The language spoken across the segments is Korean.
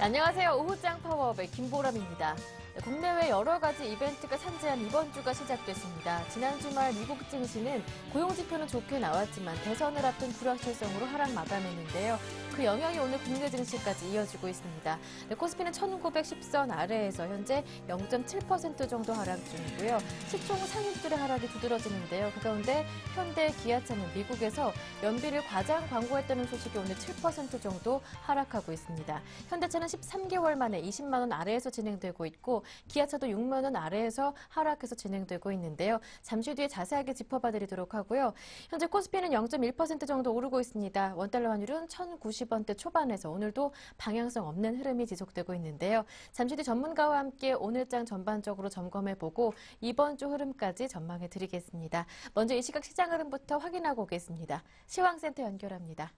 안녕하세요. 오후장 파워업의 김보람입니다. 국내외 여러 가지 이벤트가 산재한 이번 주가 시작됐습니다. 지난 주말 미국 증시는 고용지표는 좋게 나왔지만 대선을 앞둔 불확실성으로 하락 마감했는데요. 그 영향이 오늘 국내 증시까지 이어지고 있습니다. 코스피는 1910선 아래에서 현재 0.7% 정도 하락 중이고요. 시총 상위들의 하락이 두드러지는데요. 그 가운데 현대, 기아차는 미국에서 연비를 과장 광고했다는 소식이 오늘 7% 정도 하락하고 있습니다. 현대차는 13개월 만에 20만 원 아래에서 진행되고 있고 기아차도 6만 원 아래에서 하락해서 진행되고 있는데요. 잠시 뒤에 자세하게 짚어봐드리도록 하고요. 현재 코스피는 0.1% 정도 오르고 있습니다. 원달러 환율은 1,090원대 초반에서 오늘도 방향성 없는 흐름이 지속되고 있는데요. 잠시 뒤 전문가와 함께 오늘장 전반적으로 점검해보고 이번 주 흐름까지 전망해드리겠습니다. 먼저 이 시각 시장 흐름부터 확인하고 오겠습니다. 시황센터 연결합니다.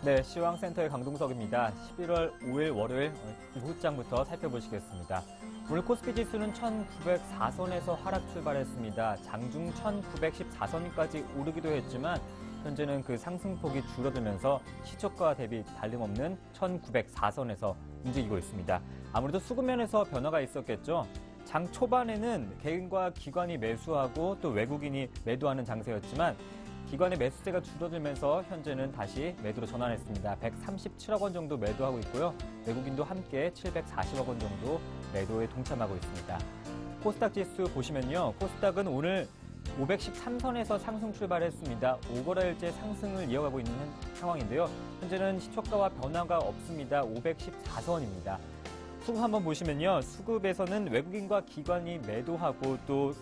네, 시황센터의 강동석입니다. 11월 5일 월요일 오후장부터 살펴보시겠습니다. 오늘 코스피 지수는 1904선에서 하락 출발했습니다. 장중 1914선까지 오르기도 했지만 현재는 그 상승폭이 줄어들면서 시초가 대비 다름없는 1904선에서 움직이고 있습니다. 아무래도 수급면에서 변화가 있었겠죠. 장 초반에는 개인과 기관이 매수하고 또 외국인이 매도하는 장세였지만 기관의 매수세가 줄어들면서 현재는 다시 매도로 전환했습니다. 137억 원 정도 매도하고 있고요. 외국인도 함께 740억 원 정도 매도에 동참하고 있습니다. 코스닥 지수 보시면요. 코스닥은 오늘 513선에서 상승 출발했습니다. 5거래일째 상승을 이어가고 있는 상황인데요. 현재는 시초가와 변화가 없습니다. 514선입니다. 수급 한번 보시면요. 수급에서는 외국인과 기관이 매도하고 또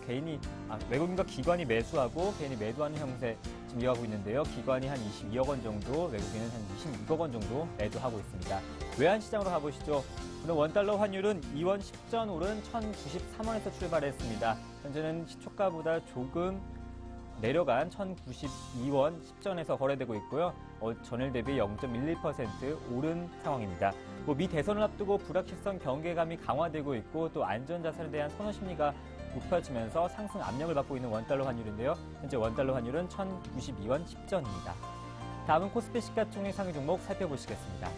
외국인과 기관이 매수하고 개인이 매도하는 형태 지금 이어가고 있는데요. 기관이 한 22억 원 정도, 외국인은 한 26억 원 정도 매도하고 있습니다. 외환시장으로 가보시죠. 오늘 원달러 환율은 2원 10전 오른 1,093원에서 출발했습니다. 현재는 시초가보다 조금 내려간 1,092원 10전에서 거래되고 있고요. 전일 대비 0.11% 오른 상황입니다. 미 대선을 앞두고 불확실성 경계감이 강화되고 있고 또 안전자산에 대한 선호 심리가 높아지면서 상승 압력을 받고 있는 원달러 환율인데요. 현재 원달러 환율은 1,092원 10전입니다. 다음은 코스피 시가총액 상위 종목 살펴보시겠습니다.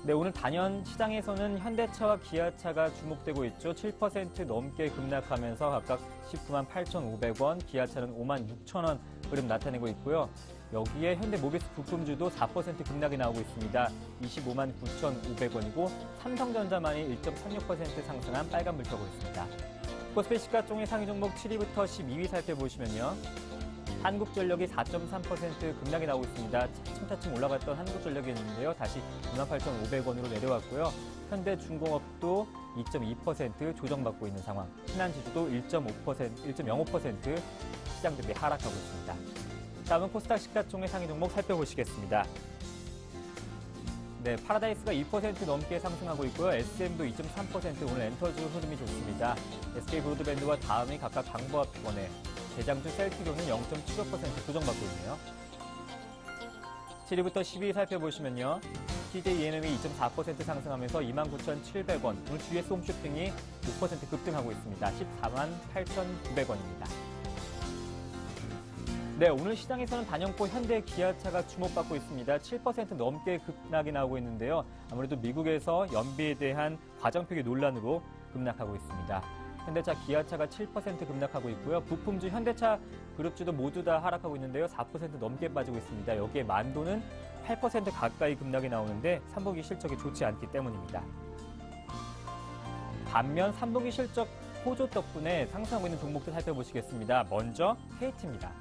네, 오늘 단연 시장에서는 현대차와 기아차가 주목되고 있죠. 7% 넘게 급락하면서 각각 19만 8,500원, 기아차는 5만 6천원 흐름 나타내고 있고요. 여기에 현대모비스 부품주도 4% 급락이 나오고 있습니다. 25만 9,500원이고 삼성전자만이 1.36% 상승한 빨간불 켜고 있습니다. 코스피 시가총액 상위 종목 7위부터 12위 살펴보시면요. 한국전력이 4.3% 급락이 나오고 있습니다. 차츰차츰 올라갔던 한국전력이었는데요. 다시 28,500원으로 내려왔고요. 현대중공업도 2.2% 조정받고 있는 상황. 신한지주도 1.05% 시장 대비 하락하고 있습니다. 다음은 코스닥 시가총액 상위 종목 살펴보시겠습니다. 네, 파라다이스가 2% 넘게 상승하고 있고요. SM도 2.3%, 오늘 엔터주 흐름이 좋습니다. SK브로드밴드와 다음이 각각 강보와 피곤해. 대장주 셀트리온은 0.75% 조정받고 있네요. 7위부터 10위 살펴보시면요. CJENM이 2.4% 상승하면서 29,700원, 오늘 GS 홈쇼핑이 5% 급등하고 있습니다. 14만 8,900원입니다. 네, 오늘 시장에서는 단연코 현대 기아차가 주목받고 있습니다. 7% 넘게 급락이 나오고 있는데요. 아무래도 미국에서 연비에 대한 과정표기 논란으로 급락하고 있습니다. 현대차, 기아차가 7% 급락하고 있고요. 부품주 현대차 그룹주도 모두 다 하락하고 있는데요. 4% 넘게 빠지고 있습니다. 여기에 만도는 8% 가까이 급락이 나오는데 3분기 실적이 좋지 않기 때문입니다. 반면 3분기 실적 호조 덕분에 상승하고 있는 종목들 살펴보시겠습니다. 먼저 KT입니다.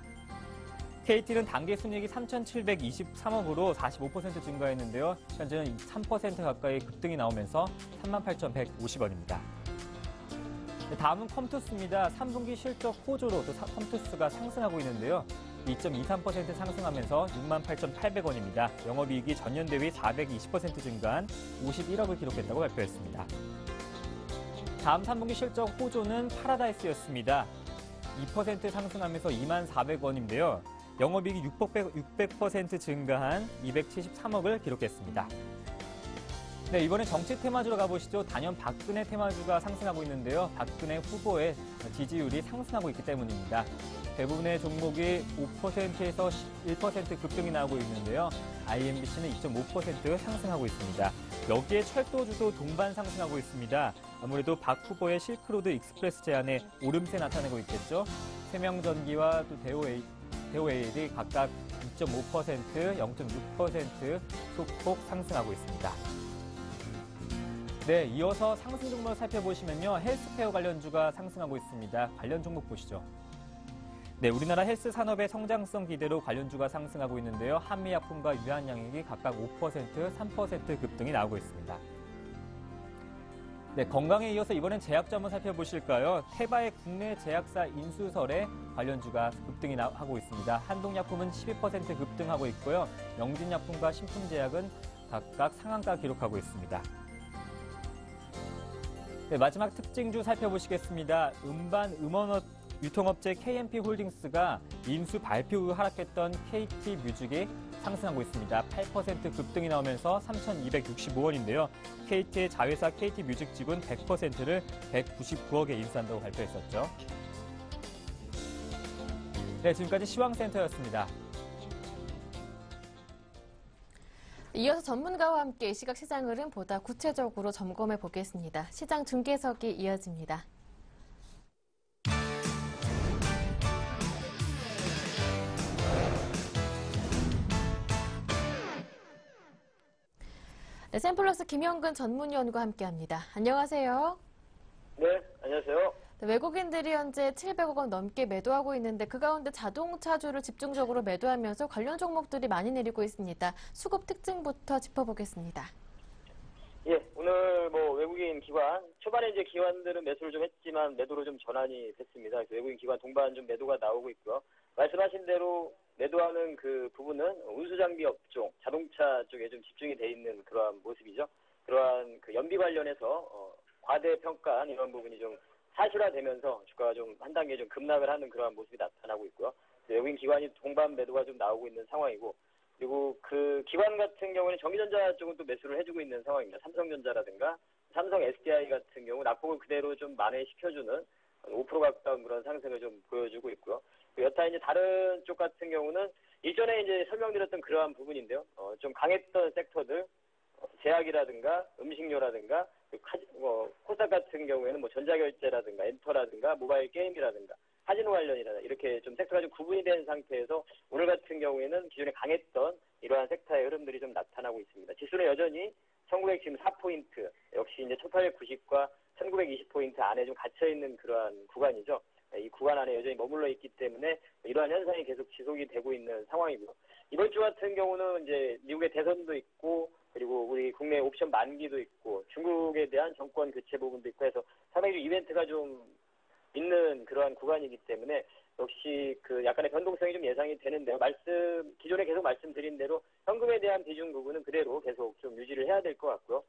KT는 단기 순이익이 3,723억으로 45% 증가했는데요. 현재는 3% 가까이 급등이 나오면서 38,150원입니다. 다음은 컴투스입니다. 3분기 실적 호조로 또 컴투스가 상승하고 있는데요. 2.23% 상승하면서 68,800원입니다. 영업이익이 전년 대비 420% 증가한 51억을 기록했다고 발표했습니다. 다음 3분기 실적 호조는 파라다이스였습니다. 2% 상승하면서 24,400원인데요. 영업이익이 600% 증가한 273억을 기록했습니다. 네, 이번엔 정치 테마주로 가보시죠. 단연 박근혜 테마주가 상승하고 있는데요. 박근혜 후보의 지지율이 상승하고 있기 때문입니다. 대부분의 종목이 5%에서 1% 급등이 나오고 있는데요. IMBC는 2.5% 상승하고 있습니다. 여기에 철도주도 동반 상승하고 있습니다. 아무래도 박 후보의 실크로드 익스프레스 제안에 오름세 나타내고 있겠죠. 세명전기와 또 대우에일이 각각 2.5%, 0.6% 소폭 상승하고 있습니다. 네, 이어서 상승 종목을 살펴보시면요. 헬스케어 관련주가 상승하고 있습니다. 관련 종목 보시죠. 네, 우리나라 헬스 산업의 성장성 기대로 관련주가 상승하고 있는데요. 한미약품과 유한양액이 각각 5%, 3% 급등이 나오고 있습니다. 네, 건강에 이어서 이번엔 제약주 한번 살펴보실까요? 테바의 국내 제약사 인수설에 관련주가 급등이 하고 있습니다. 한동약품은 12% 급등하고 있고요. 영진약품과 신품제약은 각각 상한가 기록하고 있습니다. 네, 마지막 특징주 살펴보시겠습니다. 음반 음원 유통업체 KMP홀딩스가 인수 발표 후 하락했던 KT뮤직이 상승하고 있습니다. 8% 급등이 나오면서 3,265원인데요. KT의 자회사 KT뮤직 지분 100%를 199억에 인수한다고 발표했었죠. 네, 지금까지 시황센터였습니다. 이어서 전문가와 함께 시각 시장 흐름 보다 구체적으로 점검해 보겠습니다. 시장 중계석이 이어집니다. 네, 샘플러스 김영근 전문위원과 함께합니다. 안녕하세요. 네, 안녕하세요. 네, 외국인들이 현재 700억 원 넘게 매도하고 있는데 그 가운데 자동차주를 집중적으로 매도하면서 관련 종목들이 많이 내리고 있습니다. 수급 특징부터 짚어보겠습니다. 예, 오늘 외국인 기관, 초반에 이제 기관들은 매수를 좀 했지만 매도로 좀 전환이 됐습니다. 그래서 외국인 기관 동반 좀 매도가 나오고 있고요. 말씀하신 대로 매도하는 그 부분은 운수장비 업종, 자동차 쪽에 좀 집중이 돼 있는 그러한 모습이죠. 그러한 그 연비 관련해서 과대평가한 이런 부분이 좀 사실화되면서 주가가 좀 한 단계 좀 급락을 하는 그러한 모습이 나타나고 있고요. 외국인 기관이 동반 매도가 좀 나오고 있는 상황이고, 그리고 그 기관 같은 경우는 전기전자 쪽은 또 매수를 해주고 있는 상황입니다. 삼성전자라든가 삼성 SDI 같은 경우 낙폭을 그대로 좀 만회시켜주는 5% 가까운 그런 상승을 좀 보여주고 있고요. 여타 이제 다른 쪽 같은 경우는 일전에 이제 설명드렸던 그러한 부분인데요. 좀 강했던 섹터들, 제약이라든가 음식료라든가 코스닥 같은 경우에는 전자결제라든가 엔터라든가 모바일 게임이라든가 카지노 관련이라든가 이렇게 좀 섹터가 좀 구분이 된 상태에서 오늘 같은 경우에는 기존에 강했던 이러한 섹터의 흐름들이 좀 나타나고 있습니다. 지수는 여전히 1904포인트, 역시 이제 1890과 1920포인트 안에 좀 갇혀있는 그러한 구간이죠. 이 구간 안에 여전히 머물러 있기 때문에 이러한 현상이 계속 지속이 되고 있는 상황이고요. 이번 주 같은 경우는 이제 미국의 대선도 있고, 그리고 우리 국내 옵션 만기도 있고, 중국에 대한 정권 교체 부분도 있고 해서 상당히 이벤트가 좀 있는 그러한 구간이기 때문에 역시 그 약간의 변동성이 좀 예상이 되는데요. 기존에 계속 말씀드린 대로 현금에 대한 비중 부분은 그대로 계속 좀 유지를 해야 될 것 같고요.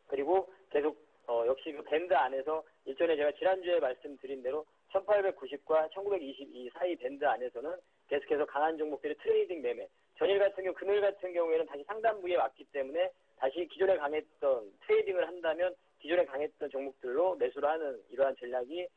그리고 계속 역시 그 밴드 안에서 일전에 제가 지난주에 말씀드린 대로 1890과 1922 사이 밴드 안에서는 계속해서 강한 종목들의 트레이딩 매매, 전일 같은 경우, 금일 같은 경우에는 다시 상단 부위에 왔기 때문에 다시 기존에 강했던 트레이딩을 한다면 기존에 강했던 종목들로 매수를 하는 이러한 전략이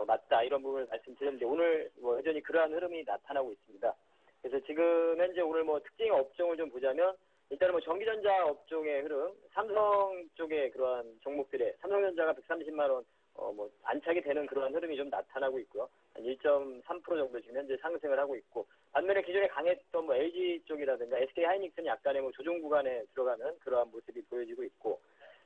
맞다, 이런 부분을 말씀드렸는데 오늘 여전히 그러한 흐름이 나타나고 있습니다. 그래서 지금 현재 오늘 특징 업종을 좀 보자면 일단은 전기전자 업종의 흐름, 삼성 쪽의 그러한 종목들의 삼성전자가 130만 원 안착이 되는 그러한 흐름이 좀 나타나고 있고요. 한 1.3% 정도 지금 현재 상승을 하고 있고, 반면에 기존에 강했던 LG 쪽이라든가 SK 하이닉스는 약간의 조정 구간에 들어가는 그러한 모습이 보여지고 있고,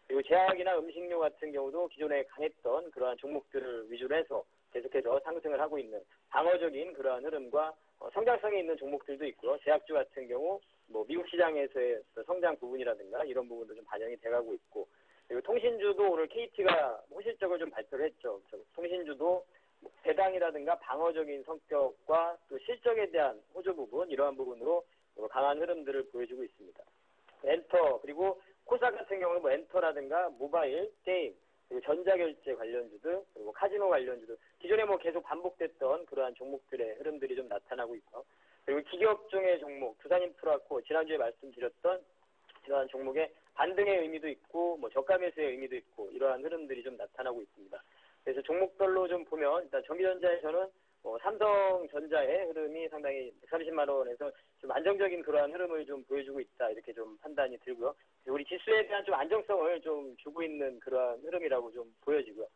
그리고 제약이나 음식료 같은 경우도 기존에 강했던 그러한 종목들을 위주로 해서 계속해서 상승을 하고 있는 방어적인 그러한 흐름과 성장성이 있는 종목들도 있고요. 제약주 같은 경우 미국 시장에서의 성장 부분이라든가 이런 부분도 좀 반영이 돼가고 있고, 그리고 통신주도 오늘 KT가 호실적을 좀 발표를 했죠. 통신주도 배당이라든가 방어적인 성격과 또 실적에 대한 호조 부분, 이러한 부분으로 강한 흐름들을 보여주고 있습니다. 엔터, 그리고 코스닥 같은 경우는 엔터라든가 모바일, 게임, 그리고 전자결제 관련주들, 그리고 카지노 관련주들, 기존에 계속 반복됐던 그러한 종목들의 흐름들이 좀 나타나고 있고, 그리고 기계업종의 종목, 두산인프라코, 지난주에 말씀드렸던 그러한 종목의 반등의 의미도 있고 뭐 저가 매수의 의미도 있고 이러한 흐름들이 좀 나타나고 있습니다. 그래서 종목별로 좀 보면 일단 전기전자에서는 삼성전자의 흐름이 상당히 130만 원에서 좀 안정적인 그러한 흐름을 좀 보여주고 있다 이렇게 좀 판단이 들고요. 우리 지수에 대한 좀 안정성을 좀 주고 있는 그러한 흐름이라고 좀 보여지고요.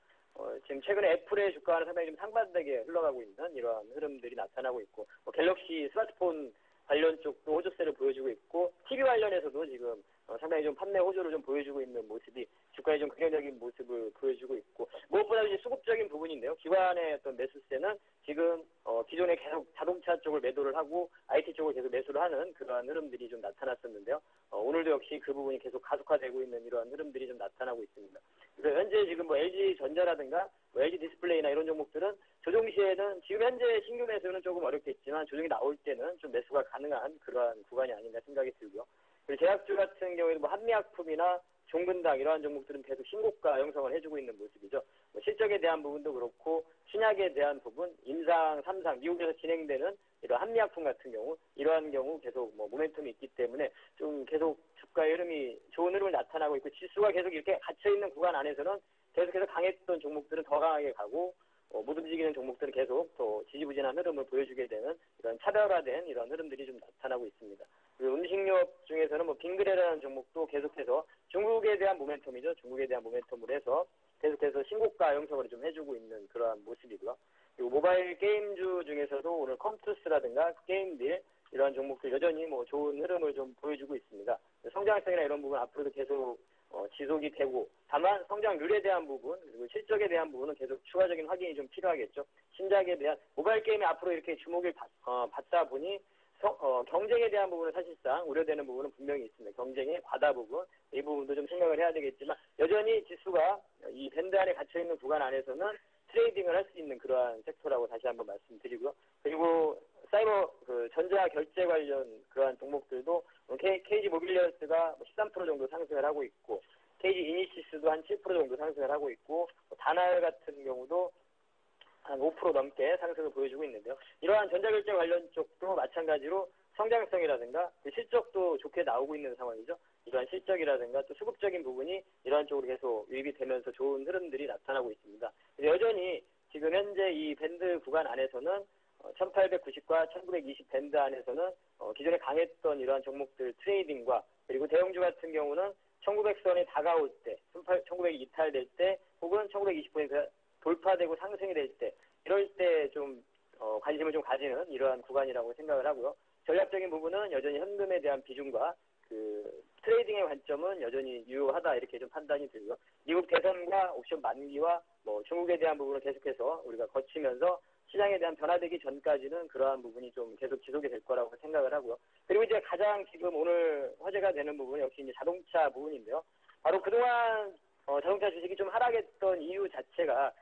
지금 최근에 애플의 주가는 상당히 좀 상반되게 흘러가고 있는 이러한 흐름들이 나타나고 있고 갤럭시 스마트폰 관련 쪽도 호조세를 보여주고 있고 TV 관련해서도 지금 상당히 좀 판매 호조를 좀 보여주고 있는 모습이 주가에 좀 긍정적인 모습을 보여주고 있고 무엇보다 이제 수급적인 부분인데요. 기관의 어떤 매수세는 지금 기존에 계속 자동차 쪽을 매도를 하고 IT 쪽을 계속 매수를 하는 그러한 흐름들이 좀 나타났었는데요. 오늘도 역시 그 부분이 계속 가속화되고 있는 이러한 흐름들이 좀 나타나고 있습니다. 그래서 현재 지금 LG 전자라든가 LG 디스플레이나 이런 종목들은 조정 시에는 지금 현재 신규 매수는 조금 어렵겠지만 조정이 나올 때는 좀 매수가 가능한 그러한 구간이 아닌가 생각이 들고요. 그리고 제약주 같은 경우에는 뭐 한미약품이나 종근당 이러한 종목들은 계속 신고가 형성을 해주고 있는 모습이죠. 실적에 대한 부분도 그렇고 신약에 대한 부분, 임상, 3상, 미국에서 진행되는 이런 한미약품 같은 경우 이러한 경우 계속 모멘텀이 있기 때문에 좀 계속 주가의 흐름이 좋은 흐름을 나타나고 있고 지수가 계속 이렇게 갇혀있는 구간 안에서는 계속해서 강했던 종목들은 더 강하게 가고 못 움직이는 종목들은 계속 더 지지부진한 흐름을 보여주게 되는 이런 차별화된 이런 흐름들이 좀 나타나고 있습니다. 그리고 음식료 중에서는 빙그레라는 종목도 계속해서 중국에 대한 모멘텀이죠. 중국에 대한 모멘텀으로 해서 계속해서 신고가 형성을 좀 해주고 있는 그러한 모습이고요. 그리고 모바일 게임주 중에서도 오늘 컴투스라든가 게임딜 이러한 종목들 여전히 좋은 흐름을 좀 보여주고 있습니다. 성장성이나 이런 부분 앞으로도 계속 지속이 되고 다만 성장률에 대한 부분 그리고 실적에 대한 부분은 계속 추가적인 확인이 좀 필요하겠죠. 신작에 대한 모바일 게임이 앞으로 이렇게 주목을 받다 보니 경쟁에 대한 부분은 사실상 우려되는 부분은 분명히 있습니다. 경쟁의 과다 부분 이 부분도 좀 생각을 해야 되겠지만 여전히 지수가 이 밴드 안에 갇혀있는 구간 안에서는 트레이딩을 할 수 있는 그러한 섹터라고 다시 한번 말씀드리고요. 그리고 사이버 전자 결제 관련 그러한 종목들도 KG 모빌리언스가 13% 정도 상승을 하고 있고 KG 이니시스도 한 7% 정도 상승을 하고 있고 다날 같은 경우도 한 5% 넘게 상승을 보여주고 있는데요. 이러한 전자결제 관련 쪽도 마찬가지로 성장성이라든가 실적도 좋게 나오고 있는 상황이죠. 이러한 실적이라든가 또 수급적인 부분이 이러한 쪽으로 계속 유입이 되면서 좋은 흐름들이 나타나고 있습니다. 여전히 지금 현재 이 밴드 구간 안에서는 1890과 1920 밴드 안에서는 기존에 강했던 이러한 종목들 트레이딩과 그리고 대형주 같은 경우는 1900선이 다가올 때, 1900이 이탈될 때 혹은 1920선이 돌파되고 상승이 될 때 이럴 때 좀 관심을 좀 가지는 이러한 구간이라고 생각을 하고요. 전략적인 부분은 여전히 현금에 대한 비중과 트레이딩의 관점은 여전히 유효하다 이렇게 좀 판단이 들고요. 미국 대선과 옵션 만기와 중국에 대한 부분을 계속해서 우리가 거치면서 시장에 대한 변화되기 전까지는 그러한 부분이 좀 계속 지속이 될 거라고 생각을 하고요. 그리고 이제 가장 지금 오늘 화제가 되는 부분은 역시 이제 자동차 부분인데요. 바로 그동안 자동차 주식이 좀 하락했던 이유 자체가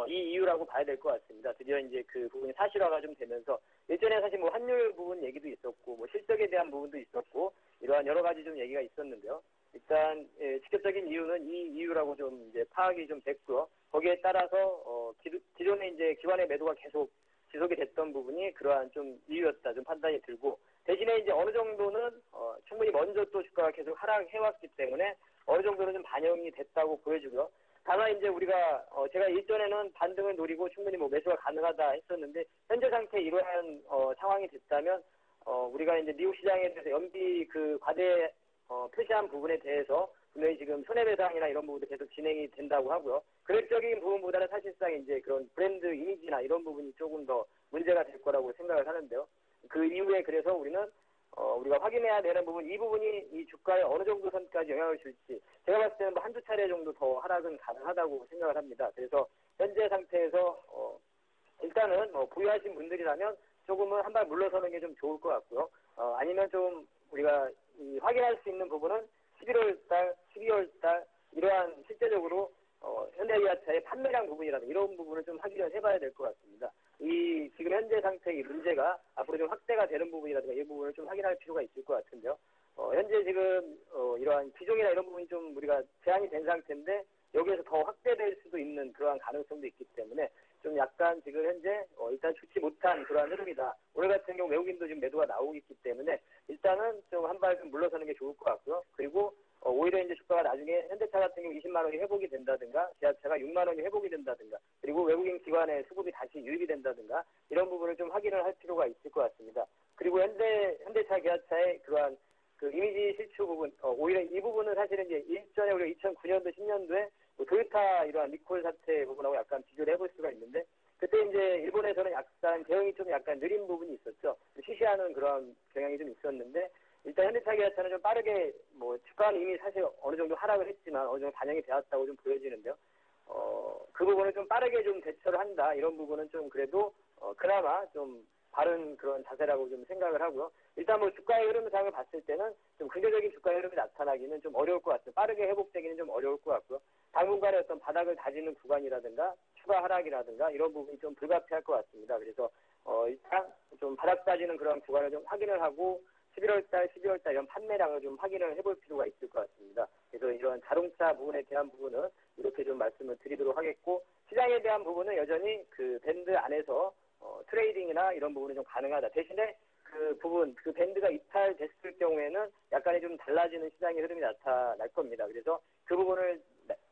이 이유라고 봐야 될 것 같습니다. 드디어 이제 그 부분이 사실화가 좀 되면서 예전에 사실 환율 부분 얘기도 있었고 실적에 대한 부분도 있었고 이러한 여러 가지 좀 얘기가 있었는데요. 일단 직접적인 이유는 이 이유라고 좀 이제 파악이 좀 됐고요. 거기에 따라서 기존에 이제 기관의 매도가 계속 지속이 됐던 부분이 그러한 좀 이유였다 좀 판단이 들고 대신에 이제 어느 정도는 충분히 먼저 또 주가가 계속 하락해왔기 때문에 어느 정도는 좀 반영이 됐다고 보여지고요. 다만 이제 우리가 제가 일전에는 반등을 노리고 충분히 매수가 가능하다 했었는데 현재 상태 이러한 상황이 됐다면 우리가 이제 미국 시장에 대해서 연비 과대 표시한 부분에 대해서 분명히 지금 손해배상이나 이런 부분도 계속 진행이 된다고 하고요. 금액적인 부분보다는 사실상 이제 그런 브랜드 이미지나 이런 부분이 조금 더 문제가 될 거라고 생각을 하는데요. 그 이후에 그래서 우리는 우리가 확인해야 되는 부분, 이 부분이 이 주가에 어느 정도 선까지 영향을 줄지 제가 봤을 때는 한두 차례 정도 더 하락은 가능하다고 생각을 합니다. 그래서 현재 상태에서 일단은 보유하신 분들이라면 조금은 한 발 물러서는 게 좀 좋을 것 같고요. 아니면 좀 우리가 확인할 수 있는 부분은 11월 달, 12월 달 이러한 실제적으로 현대기아차의 판매량 부분이라든가 이런 부분을 좀 확인을 해봐야 될 것 같습니다. 이 지금 현재 상태의 문제가 앞으로 좀 확대가 되는 부분이라든가 이 부분을 좀 확인할 필요가 있을 것 같은데요. 현재 지금 이러한 비중이나 이런 부분이 좀 우리가 제한이 된 상태인데 여기에서 더 확대될 수도 있는 그러한 가능성도 있기 때문에 좀 약간 지금 현재 일단 좋지 못한 그러한 흐름이다. 오늘 같은 경우 외국인도 지금 매도가 나오고 있기 때문에 일단은 좀 한 발 좀 물러서는 게 좋을 것 같고요. 그리고 오히려 이제 주가가 나중에 현대차 같은 경우 20만 원이 회복이 된다든가 기아차가 6만 원이 회복이 된다든가 그리고 외국인 기관의 수급이 다시 유입이 된다든가 이런 부분을 좀 확인을 할 필요가 있을 것 같습니다. 그리고 현대차 기아차의 그러한 그 이미지 실추 부분 오히려 이 부분은 사실은 이제 일전에 우리가 2009년도 10년도에 토요타 이러한 리콜 사태 부분하고 약간 비교를 해볼 수가 있는데 그때 이제 일본에서는 약간 대응이 좀 약간 느린 부분이 있었죠. 시시하는 그런 경향이 좀 있었는데 일단 현대차 기아차는 좀 빠르게 뭐 주가는 이미 사실 어느 정도 하락을 했지만 어느 정도 반영이 되었다고 좀 보여지는데요. 그 부분을 좀 빠르게 좀 대처를 한다 이런 부분은 좀 그래도 그나마 좀 바른 그런 자세라고 좀 생각을 하고요. 일단 뭐 주가의 흐름상을 봤을 때는 좀 긍정적인 주가의 흐름이 나타나기는 좀 어려울 것 같아요. 빠르게 회복되기는 좀 어려울 것 같고요. 당분간의 어떤 바닥을 다지는 구간이라든가 추가 하락이라든가 이런 부분이 좀 불가피할 것 같습니다. 그래서 일단 좀 바닥 다지는 그런 구간을 좀 확인을 하고 11월달, 12월달 이런 판매량을 좀 확인을 해볼 필요가 있을 것 같습니다. 그래서 이런 자동차 부분에 대한 부분은 이렇게 좀 말씀을 드리도록 하겠고 시장에 대한 부분은 여전히 그 밴드 안에서 트레이딩이나 이런 부분은 좀 가능하다. 대신에 그 부분, 그 밴드가 이탈됐을 경우에는 약간의 좀 달라지는 시장의 흐름이 나타날 겁니다. 그래서 그 부분을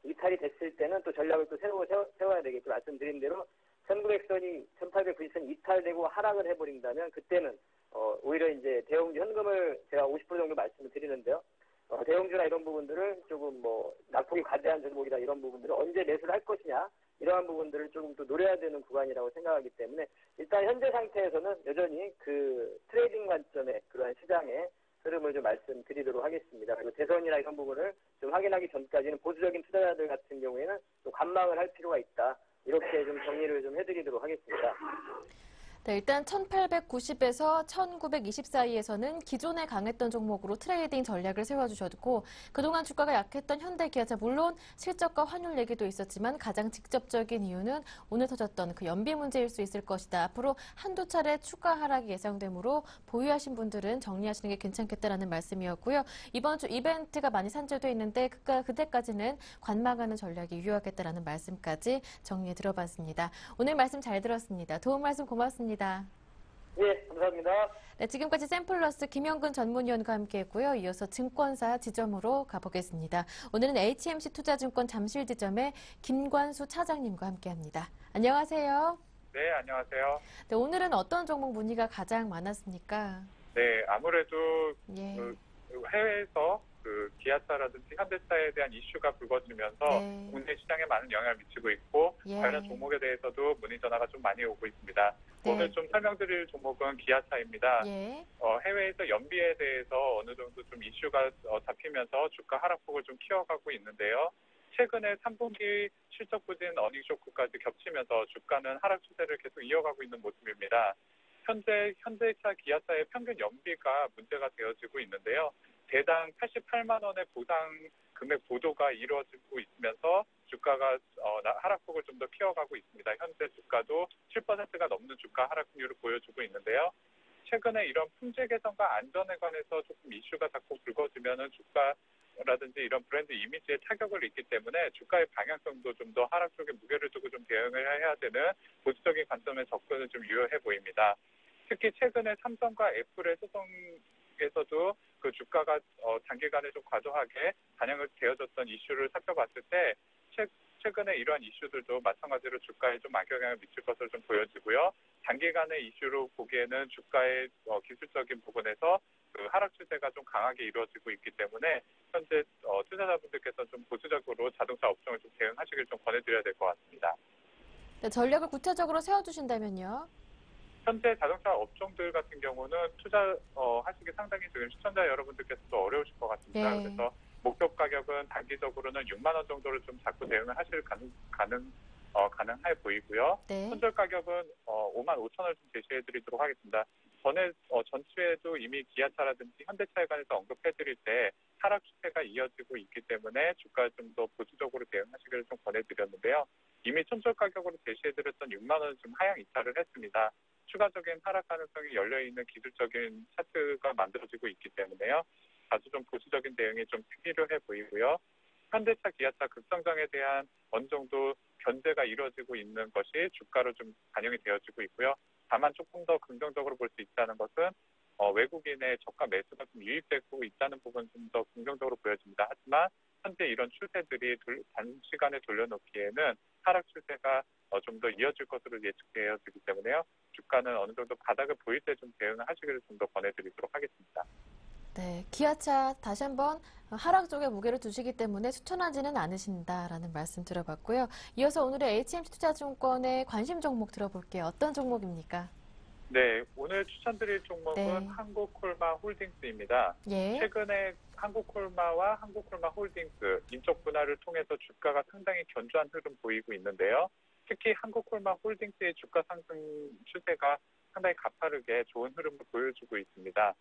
이탈이 됐을 때는 또 전략을 또 세워야 되겠죠. 말씀드린 대로 1900선이 1890선이 이탈되고 하락을 해버린다면 그때는 오히려 이제 대형주 현금을 제가 50% 정도 말씀을 드리는데요. 대형주나 이런 부분들을 조금 뭐 낙폭이 과대한 종목이다 이런 부분들을 언제 매수를 할 것이냐 이러한 부분들을 조금 또 노려야 되는 구간이라고 생각하기 때문에 일단 현재 상태에서는 여전히 그 트레이딩 관점의 그러한 시장의 흐름을 좀 말씀드리도록 하겠습니다. 그리고 대선이나 이런 부분을 좀 확인하기 전까지는 보수적인 투자자들 같은 경우에는 좀 관망을 할 필요가 있다. 이렇게 좀 정리를 좀 해드리도록 하겠습니다. 네, 일단 1890에서 1920 사이에서는 기존에 강했던 종목으로 트레이딩 전략을 세워주셨고 그동안 주가가 약했던 현대기아차 물론 실적과 환율 얘기도 있었지만 가장 직접적인 이유는 오늘 터졌던 그 연비 문제일 수 있을 것이다. 앞으로 한두 차례 추가 하락이 예상되므로 보유하신 분들은 정리하시는 게 괜찮겠다라는 말씀이었고요. 이번 주 이벤트가 많이 산출돼 있는데 그때까지는 관망하는 전략이 유효하겠다라는 말씀까지 정리해 들어봤습니다. 오늘 말씀 잘 들었습니다. 도움 말씀 고맙습니다. 예, 감사합니다. 네, 지금까지 샘플러스 김영근 전문위원과 함께했고요. 이어서 증권사 지점으로 가보겠습니다. 오늘은 HMC 투자증권 잠실지점의 김관수 차장님과 함께합니다. 안녕하세요. 네, 안녕하세요. 네, 오늘은 어떤 종목 문의가 가장 많았습니까? 네, 아무래도 예. 그 해외에서 그 기아차라든지 현대차에 대한 이슈가 불거지면서 네. 국내 시장에 많은 영향을 미치고 있고 예. 관련 종목에 대해서도 문의 전화가 좀 많이 오고 있습니다. 네. 오늘 좀 설명드릴 종목은 기아차입니다. 예. 해외에서 연비에 대해서 어느 정도 좀 이슈가 잡히면서 주가 하락폭을 좀 키워가고 있는데요. 최근에 3분기 실적 부진 어닝 쇼크까지 겹치면서 주가는 하락 추세를 계속 이어가고 있는 모습입니다. 현재 현대차, 기아차의 평균 연비가 문제가 되어지고 있는데요. 대당 88만 원의 보상 금액 보도가 이루어지고 있으면서 주가가 하락폭을 좀 더 키워가고 있습니다. 현재 주가도 7%가 넘는 주가 하락률을 보여주고 있는데요. 최근에 이런 품질 개선과 안전에 관해서 조금 이슈가 자꾸 불거지면은 주가라든지 이런 브랜드 이미지에 타격을 입기 때문에 주가의 방향성도 좀 더 하락 쪽에 무게를 두고 좀 대응을 해야 되는 보수적인 관점의 접근은 좀 유효해 보입니다. 특히 최근에 삼성과 애플의 소송에서도 그 주가가 단기간에 좀 과도하게 반영을 되어졌던 이슈를 살펴봤을 때 최근에 이러한 이슈들도 마찬가지로 주가에 좀 악영향을 미칠 것으로 좀 보여지고요. 단기간의 이슈로 보기에는 주가의 기술적인 부분에서 그 하락 추세가 좀 강하게 이루어지고 있기 때문에 현재 투자자분들께서 좀 보수적으로 자동차 업종을 좀 대응하시길 좀 권해드려야 될 것 같습니다. 네, 전략을 구체적으로 세워주신다면요? 현재 자동차 업종들 같은 경우는 하시기 상당히 지금 시청자 여러분들께서도 어려우실 것 같습니다. 네. 그래서 목표 가격은 단기적으로는 6만 원 정도를 좀 자꾸 대응을 하실 가능해 보이고요. 네. 손절 가격은 5만 5천 원을 좀 제시해드리도록 하겠습니다. 전주에도 이미 기아차라든지 현대차에 관해서 언급해드릴 때 하락 추세가 이어지고 있기 때문에 주가 좀 더 보수적으로 대응하시기를 좀 권해드렸는데요. 이미 손절 가격으로 제시해드렸던 6만 원은 좀 하향 이탈을 했습니다. 추가적인 하락 가능성이 열려있는 기술적인 차트가 만들어지고 있기 때문에요. 아주 좀 보수적인 대응이 좀 필요해 보이고요. 현대차, 기아차 급성장에 대한 어느 정도 견제가 이루어지고 있는 것이 주가로 좀 반영이 되어지고 있고요. 다만 조금 더 긍정적으로 볼 수 있다는 것은 외국인의 저가 매수가 좀 유입되고 있다는 부분 좀 더 긍정적으로 보여집니다. 하지만 현재 이런 추세들이 단시간에 돌려놓기에는 하락 추세가 좀 더 이어질 것으로 예측되어지기 때문에요. 주가는 어느 정도 바닥을 보일 때 좀 대응을 하시기를 좀 더 권해드리도록 하겠습니다. 네, 기아차 다시 한번 하락 쪽에 무게를 두시기 때문에 추천하지는 않으신다라는 말씀 들어봤고요. 이어서 오늘의 HMC투자증권의 관심 종목 들어볼게요. 어떤 종목입니까? 네, 오늘 추천드릴 종목은 네. 한국콜마 홀딩스입니다. 예. 최근에 한국콜마와 한국콜마 홀딩스 인적 분할을 통해서 주가가 상당히 견조한 흐름 보이고 있는데요. 특히 한국콜마 홀딩스의 주가 상승 추세가 상당히 가파르게 좋은 흐름을 보여주고 있습니다.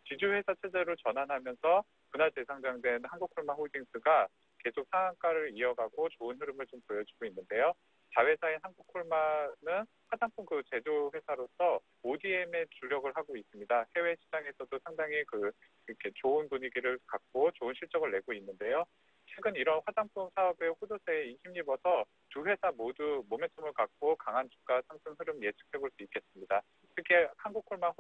지주회사 체제로 전환하면서 분할 대상장된 한국콜마 홀딩스가 계속 상한가를 이어가고 좋은 흐름을 좀 보여주고 있는데요. 자회사인 한국콜마는 화장품 제조 회사로서 ODM에 주력을 하고 있습니다. 해외 시장에서도 상당히 이렇게 좋은 분위기를 갖고 좋은 실적을 내고 있는데요. 최근 이런 화장품 사업의 호조세에 힘입어서 두 회사 모두 모멘텀을 갖고 강한 주가 상승 흐름 예측해 볼 수 있겠습니다. 특히 한국콜마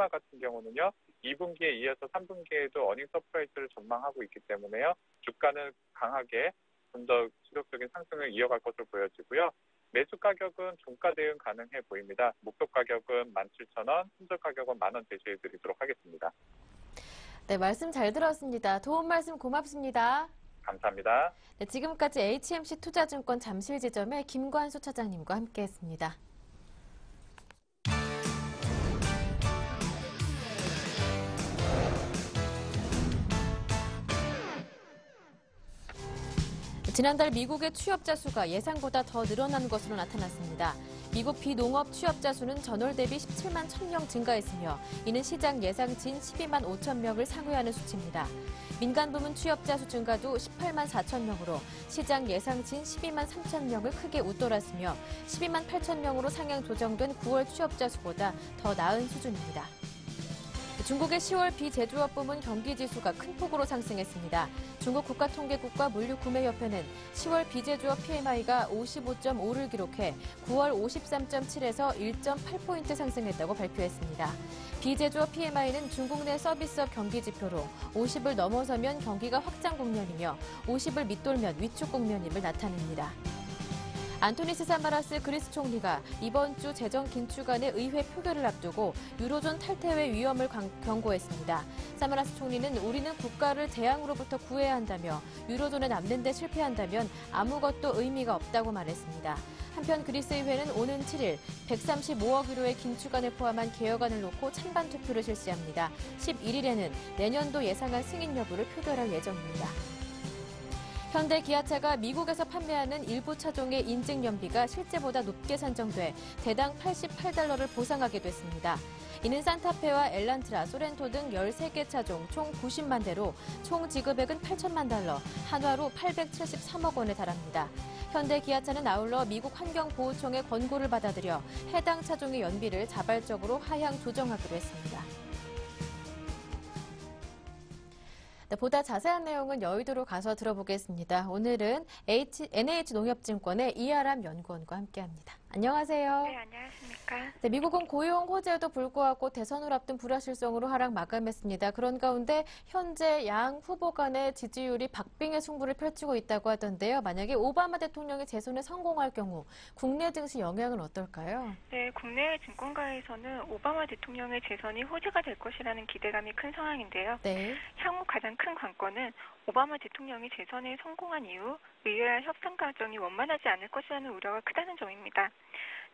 같은 경우는요, 2분기에 이어서 3분기에도 어닝 서프라이즈를 전망하고 있기 때문에요, 주가는 강하게 좀 더 지속적인 상승을 이어갈 것으로 보여지고요. 매수 가격은 종가 대응 가능해 보입니다. 목표 가격은 17,000원, 손절 가격은 10,000원 제시해 드리도록 하겠습니다. 네, 말씀 잘 들었습니다. 도움 말씀 고맙습니다. 감사합니다. 네, 지금까지 HMC 투자증권 잠실지점의 김관수 차장님과 함께했습니다. 지난달 미국의 취업자 수가 예상보다 더 늘어난 것으로 나타났습니다. 미국 비농업 취업자 수는 전월 대비 17만 1,000명 증가했으며 이는 시장 예상치인 12만 5천 명을 상회하는 수치입니다. 민간 부문 취업자 수 증가도 18만 4천 명으로 시장 예상치인 12만 3천 명을 크게 웃돌았으며 12만 8천 명으로 상향 조정된 9월 취업자 수보다 더 나은 수준입니다. 중국의 10월 비제조업 부문 경기지수가 큰 폭으로 상승했습니다. 중국 국가통계국과 물류구매협회는 10월 비제조업 PMI가 55.5를 기록해 9월 53.7에서 1.8포인트 상승했다고 발표했습니다. 비제조업 PMI는 중국 내 서비스업 경기지표로 50을 넘어서면 경기가 확장 국면이며 50을 밑돌면 위축 국면임을 나타냅니다. 안토니스 사마라스 그리스 총리가 이번 주 재정 긴축안의 의회 표결을 앞두고 유로존 탈퇴의 위험을 경고했습니다. 사마라스 총리는 우리는 국가를 재앙으로부터 구해야 한다며 유로존에 남는 데 실패한다면 아무것도 의미가 없다고 말했습니다. 한편 그리스 의회는 오는 7일 135억 유로의 긴축안을 포함한 개혁안을 놓고 찬반 투표를 실시합니다. 11일에는 내년도 예상안 승인 여부를 표결할 예정입니다. 현대 기아차가 미국에서 판매하는 일부 차종의 인증 연비가 실제보다 높게 산정돼 대당 $88를 보상하게 됐습니다. 이는 산타페와 엘란트라, 소렌토 등 13개 차종 총 90만 대로 총 지급액은 $8천만, 한화로 873억 원에 달합니다. 현대 기아차는 아울러 미국 환경보호청의 권고를 받아들여 해당 차종의 연비를 자발적으로 하향 조정하기로 했습니다. 네, 보다 자세한 내용은 여의도로 가서 들어보겠습니다. 오늘은 NH농협증권의 이아람 연구원과 함께합니다. 안녕하세요. 네, 안녕하십니까. 네, 미국은 고용 호재에도 불구하고 대선을 앞둔 불확실성으로 하락 마감했습니다. 그런 가운데 현재 양 후보 간의 지지율이 박빙의 승부를 펼치고 있다고 하던데요. 만약에 오바마 대통령이 재선에 성공할 경우 국내 증시 영향은 어떨까요? 네, 국내 증권가에서는 오바마 대통령의 재선이 호재가 될 것이라는 기대감이 큰 상황인데요. 네. 향후 가장 큰 관건은 오바마 대통령이 재선에 성공한 이후 의회와 협상 과정이 원만하지 않을 것이라는 우려가 크다는 점입니다.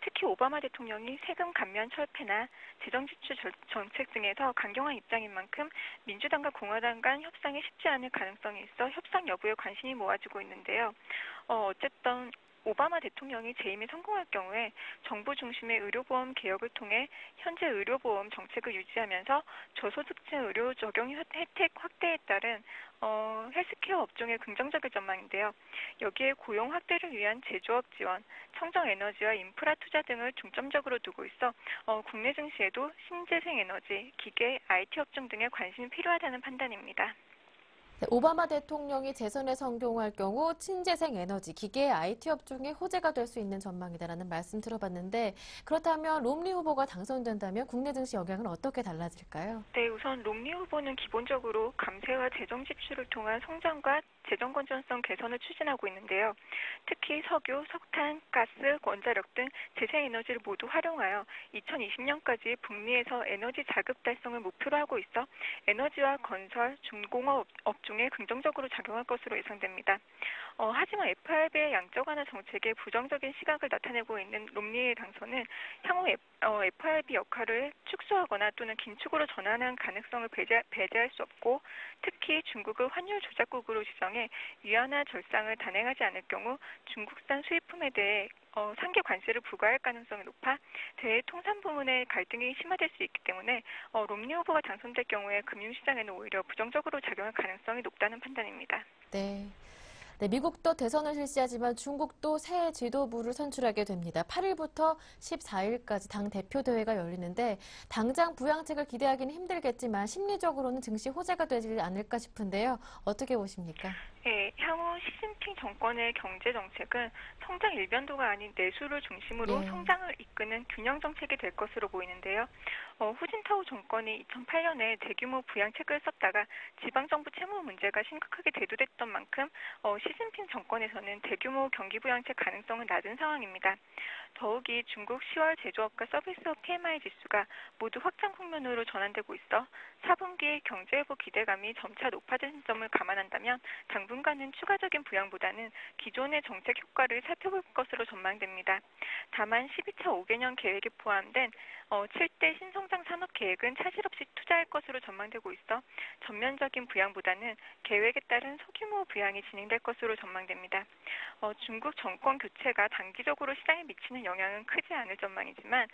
특히 오바마 대통령이 세금 감면 철폐나 재정지출 정책 등에서 강경한 입장인 만큼 민주당과 공화당 간 협상이 쉽지 않을 가능성이 있어 협상 여부에 관심이 모아지고 있는데요. 어쨌든 오바마 대통령이 재임에 성공할 경우에 정부 중심의 의료보험 개혁을 통해 현재 의료보험 정책을 유지하면서 저소득층 의료 적용 혜택 확대에 따른 헬스케어 업종의 긍정적인 전망인데요. 여기에 고용 확대를 위한 제조업 지원, 청정 에너지와 인프라 투자 등을 중점적으로 두고 있어 국내 증시에도 신재생 에너지, 기계, IT 업종 등에 관심이 필요하다는 판단입니다. 네, 오바마 대통령이 재선에 성공할 경우 친재생 에너지, 기계, IT 업종의 호재가 될 수 있는 전망이다라는 말씀 들어봤는데 그렇다면 롬니 후보가 당선된다면 국내 증시 영향은 어떻게 달라질까요? 네, 우선 롬니 후보는 기본적으로 감세와 재정 지출을 통한 성장과 재정 건전성 개선을 추진하고 있는데요. 특히 석유, 석탄, 가스, 원자력 등 재생에너지를 모두 활용하여 2020년까지 북미에서 에너지 자급 달성을 목표로 하고 있어 에너지와 건설, 중공업 업종에 긍정적으로 작용할 것으로 예상됩니다. 하지만 FRB의 양적 완화 정책에 부정적인 시각을 나타내고 있는 롬니의 당선은 향후 FRB 역할을 축소하거나 또는 긴축으로 전환한 가능성을 배제할 수 없고 특히 중국을 환율 조작국으로 지정해 위안화 절상을 단행하지 않을 경우 중국산 수입품에 대해 상계 관세를 부과할 가능성이 높아 대외 통상 부문의 갈등이 심화될 수 있기 때문에 롬니 후보가 당선될 경우에 금융시장에는 오히려 부정적으로 작용할 가능성이 높다는 판단입니다. 네. 네, 미국도 대선을 실시하지만 중국도 새 지도부를 선출하게 됩니다. 8일부터 14일까지 당 대표 대회가 열리는데 당장 부양책을 기대하기는 힘들겠지만 심리적으로는 증시 호재가 되지 않을까 싶은데요. 어떻게 보십니까? 네, 향후 시진핑 정권의 경제 정책은 성장 일변도가 아닌 내수를 중심으로 예. 성장을 이끄는 균형 정책이 될 것으로 보이는데요. 후진타오 정권이 2008년에 대규모 부양책을 썼다가 지방정부 채무 문제가 심각하게 대두됐던 만큼 시진핑 정권에서는 대규모 경기 부양책 가능성은 낮은 상황입니다. 더욱이 중국 10월 제조업과 서비스업 PMI 지수가 모두 확장 국면으로 전환되고 있어 4분기 경제회복 기대감이 점차 높아지는 점을 감안한다면 당분간은 추가적인 부양보다는 기존의 정책 효과를 살펴볼 것으로 전망됩니다. 다만 12차 5개년 계획에 포함된 7대 신성장 산업 계획은 차질 없이 투자할 것으로 전망되고 있어 전면적인 부양보다는 계획에 따른 소규모 부양이 진행될 것으로 전망됩니다. 중국 정권 교체가 단기적으로 시장에 미치는 영향은 크지 않을 전망이지만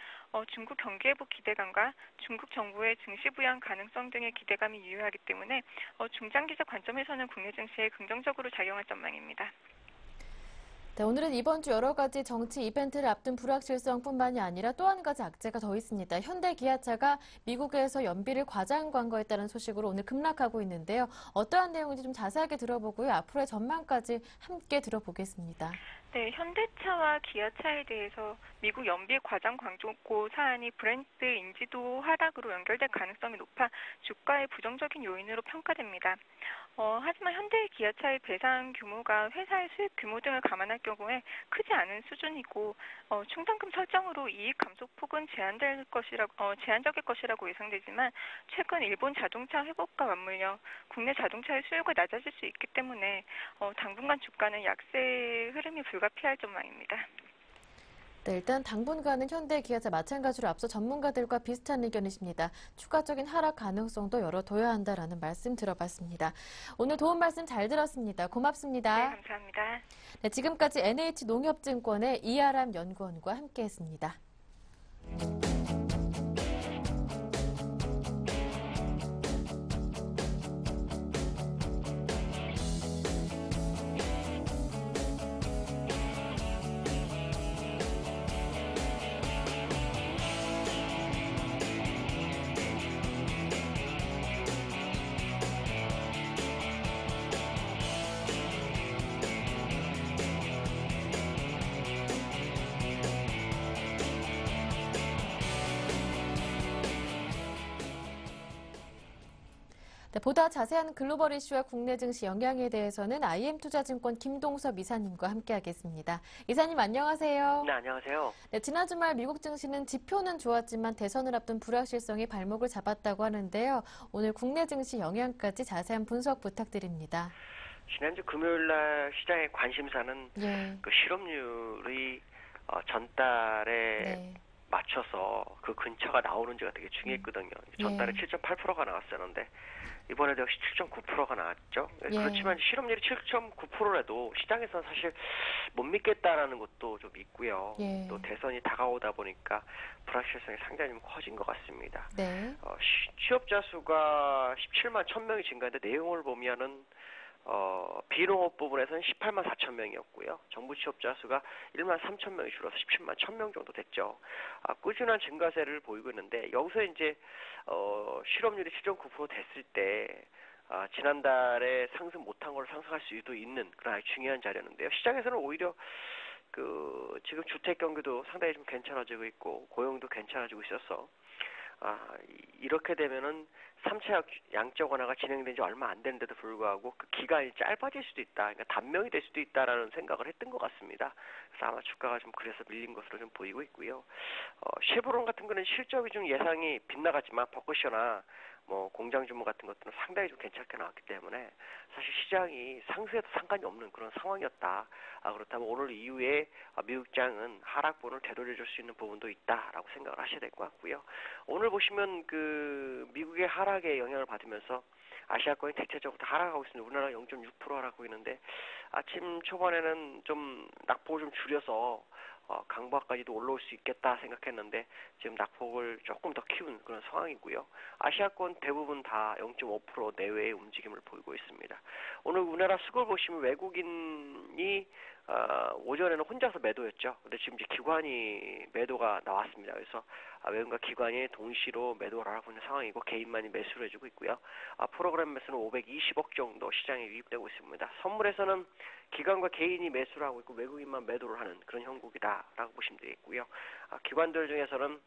중국 경기회복 기대감과 중국 정부의 증시 부양 가능성 등의 기대감이 유효하기 때문에 중장기적 관점에서는 국내 증시에 긍정적으로 작용할 전망입니다. 네, 오늘은 이번 주 여러 가지 정치 이벤트를 앞둔 불확실성뿐만이 아니라 또 한 가지 악재가 더 있습니다. 현대기아차가 미국에서 연비를 과장 광고했다는 소식으로 오늘 급락하고 있는데요. 어떠한 내용인지 좀 자세하게 들어보고요. 앞으로의 전망까지 함께 들어보겠습니다. 네, 현대차와 기아차에 대해서 미국 연비 과장 광고 사안이 브랜드 인지도 하락으로 연결될 가능성이 높아 주가의 부정적인 요인으로 평가됩니다. 하지만 현대 기아차의 배상 규모가 회사의 수익 규모 등을 감안할 경우에 크지 않은 수준이고 충당금 설정으로 이익 감소폭은 제한적일 것이라고 예상되지만 최근 일본 자동차 회복과 맞물려 국내 자동차의 수요가 낮아질 수 있기 때문에 당분간 주가는 약세의 흐름이 불가피할 전망입니다. 네, 일단 당분간은 현대기아차 마찬가지로 앞서 전문가들과 비슷한 의견이십니다. 추가적인 하락 가능성도 열어둬야 한다라는 말씀 들어봤습니다. 오늘 도움 말씀 잘 들었습니다. 고맙습니다. 네, 감사합니다. 네, 지금까지 NH농협증권의 이아람 연구원과 함께했습니다. 네, 보다 자세한 글로벌 이슈와 국내 증시 영향에 대해서는 IM투자증권 김동섭 이사님과 함께하겠습니다. 이사님 안녕하세요. 네, 안녕하세요. 네, 지난 주말 미국 증시는 지표는 좋았지만 대선을 앞둔 불확실성이 발목을 잡았다고 하는데요. 오늘 국내 증시 영향까지 자세한 분석 부탁드립니다. 지난주 금요일 날 시장의 관심사는 예. 그 실업률이 전달에 네. 맞춰서 그 근처가 나오는지가 되게 중요했거든요. 전달에 7.8%가 나왔었는데 이번에도 역시 7.9%가 나왔죠. 예. 그렇지만 실업률이 7.9%라도 시장에서는 사실 못 믿겠다라는 것도 좀 있고요. 예. 또 대선이 다가오다 보니까 불확실성이 상당히 좀 커진 것 같습니다. 네. 취업자 수가 17만 1,000명이 증가했는데 내용을 보면은 비농업 부분에서는 18만 4천 명이었고요. 정부 취업자 수가 1만 3천 명이 줄어서 17만 1,000명 정도 됐죠. 꾸준한 증가세를 보이고 있는데 여기서 이제 실업률이 7.9% 됐을 때 지난달에 상승 못한 걸 상승할 수도 있는 그런 아주 중요한 자료인데요. 시장에서는 오히려 지금 주택 경기도 상당히 좀 괜찮아지고 있고 고용도 괜찮아지고 있어서 이렇게 되면은 3차 양적 완화가 진행된 지 얼마 안 됐는데도 불구하고 그 기간이 짧아질 수도 있다. 그러니까 단명이 될 수도 있다라는 생각을 했던 것 같습니다. 그래서 아마 주가가 좀 그래서 밀린 것으로 좀 보이고 있고요. 쉐보론 같은 거는 실적이 좀 예상이 빗나갔지만 버크셔나 뭐 공장 규모 같은 것들은 상당히 좀 괜찮게 나왔기 때문에 사실 시장이 상승해도 상관이 없는 그런 상황이었다. 그렇다면 오늘 이후에 미국장은 하락분을 되돌려줄 수 있는 부분도 있다라고 생각을 하셔야 될 것 같고요. 오늘 보시면 미국의 하락에 영향을 받으면서 아시아권이 대체적으로 다 하락하고 있습니다. 우리나라 0.6% 하락하고 있는데 아침 초반에는 좀 낙폭을 좀 줄여서 강보까지도 올라올 수 있겠다 생각했는데 지금 낙폭을 조금 더 키운 그런 상황이고요. 아시아권 대부분 다 0.5% 내외의 움직임을 보이고 있습니다. 오늘 우리나라 수급을 보시면 외국인이 오전에는 혼자서 매도였죠. 근데 지금 이제 기관이 매도가 나왔습니다. 그래서 외국인과 기관이 동시로 매도를 하고 있는 상황이고 개인만이 매수를 해주고 있고요. 프로그램 매수는 520억 정도 시장에 유입되고 있습니다. 선물에서는 기관과 개인이 매수를 하고 있고 외국인만 매도를 하는 그런 형국이다라고 보시면 되겠고요. 기관들 중에서는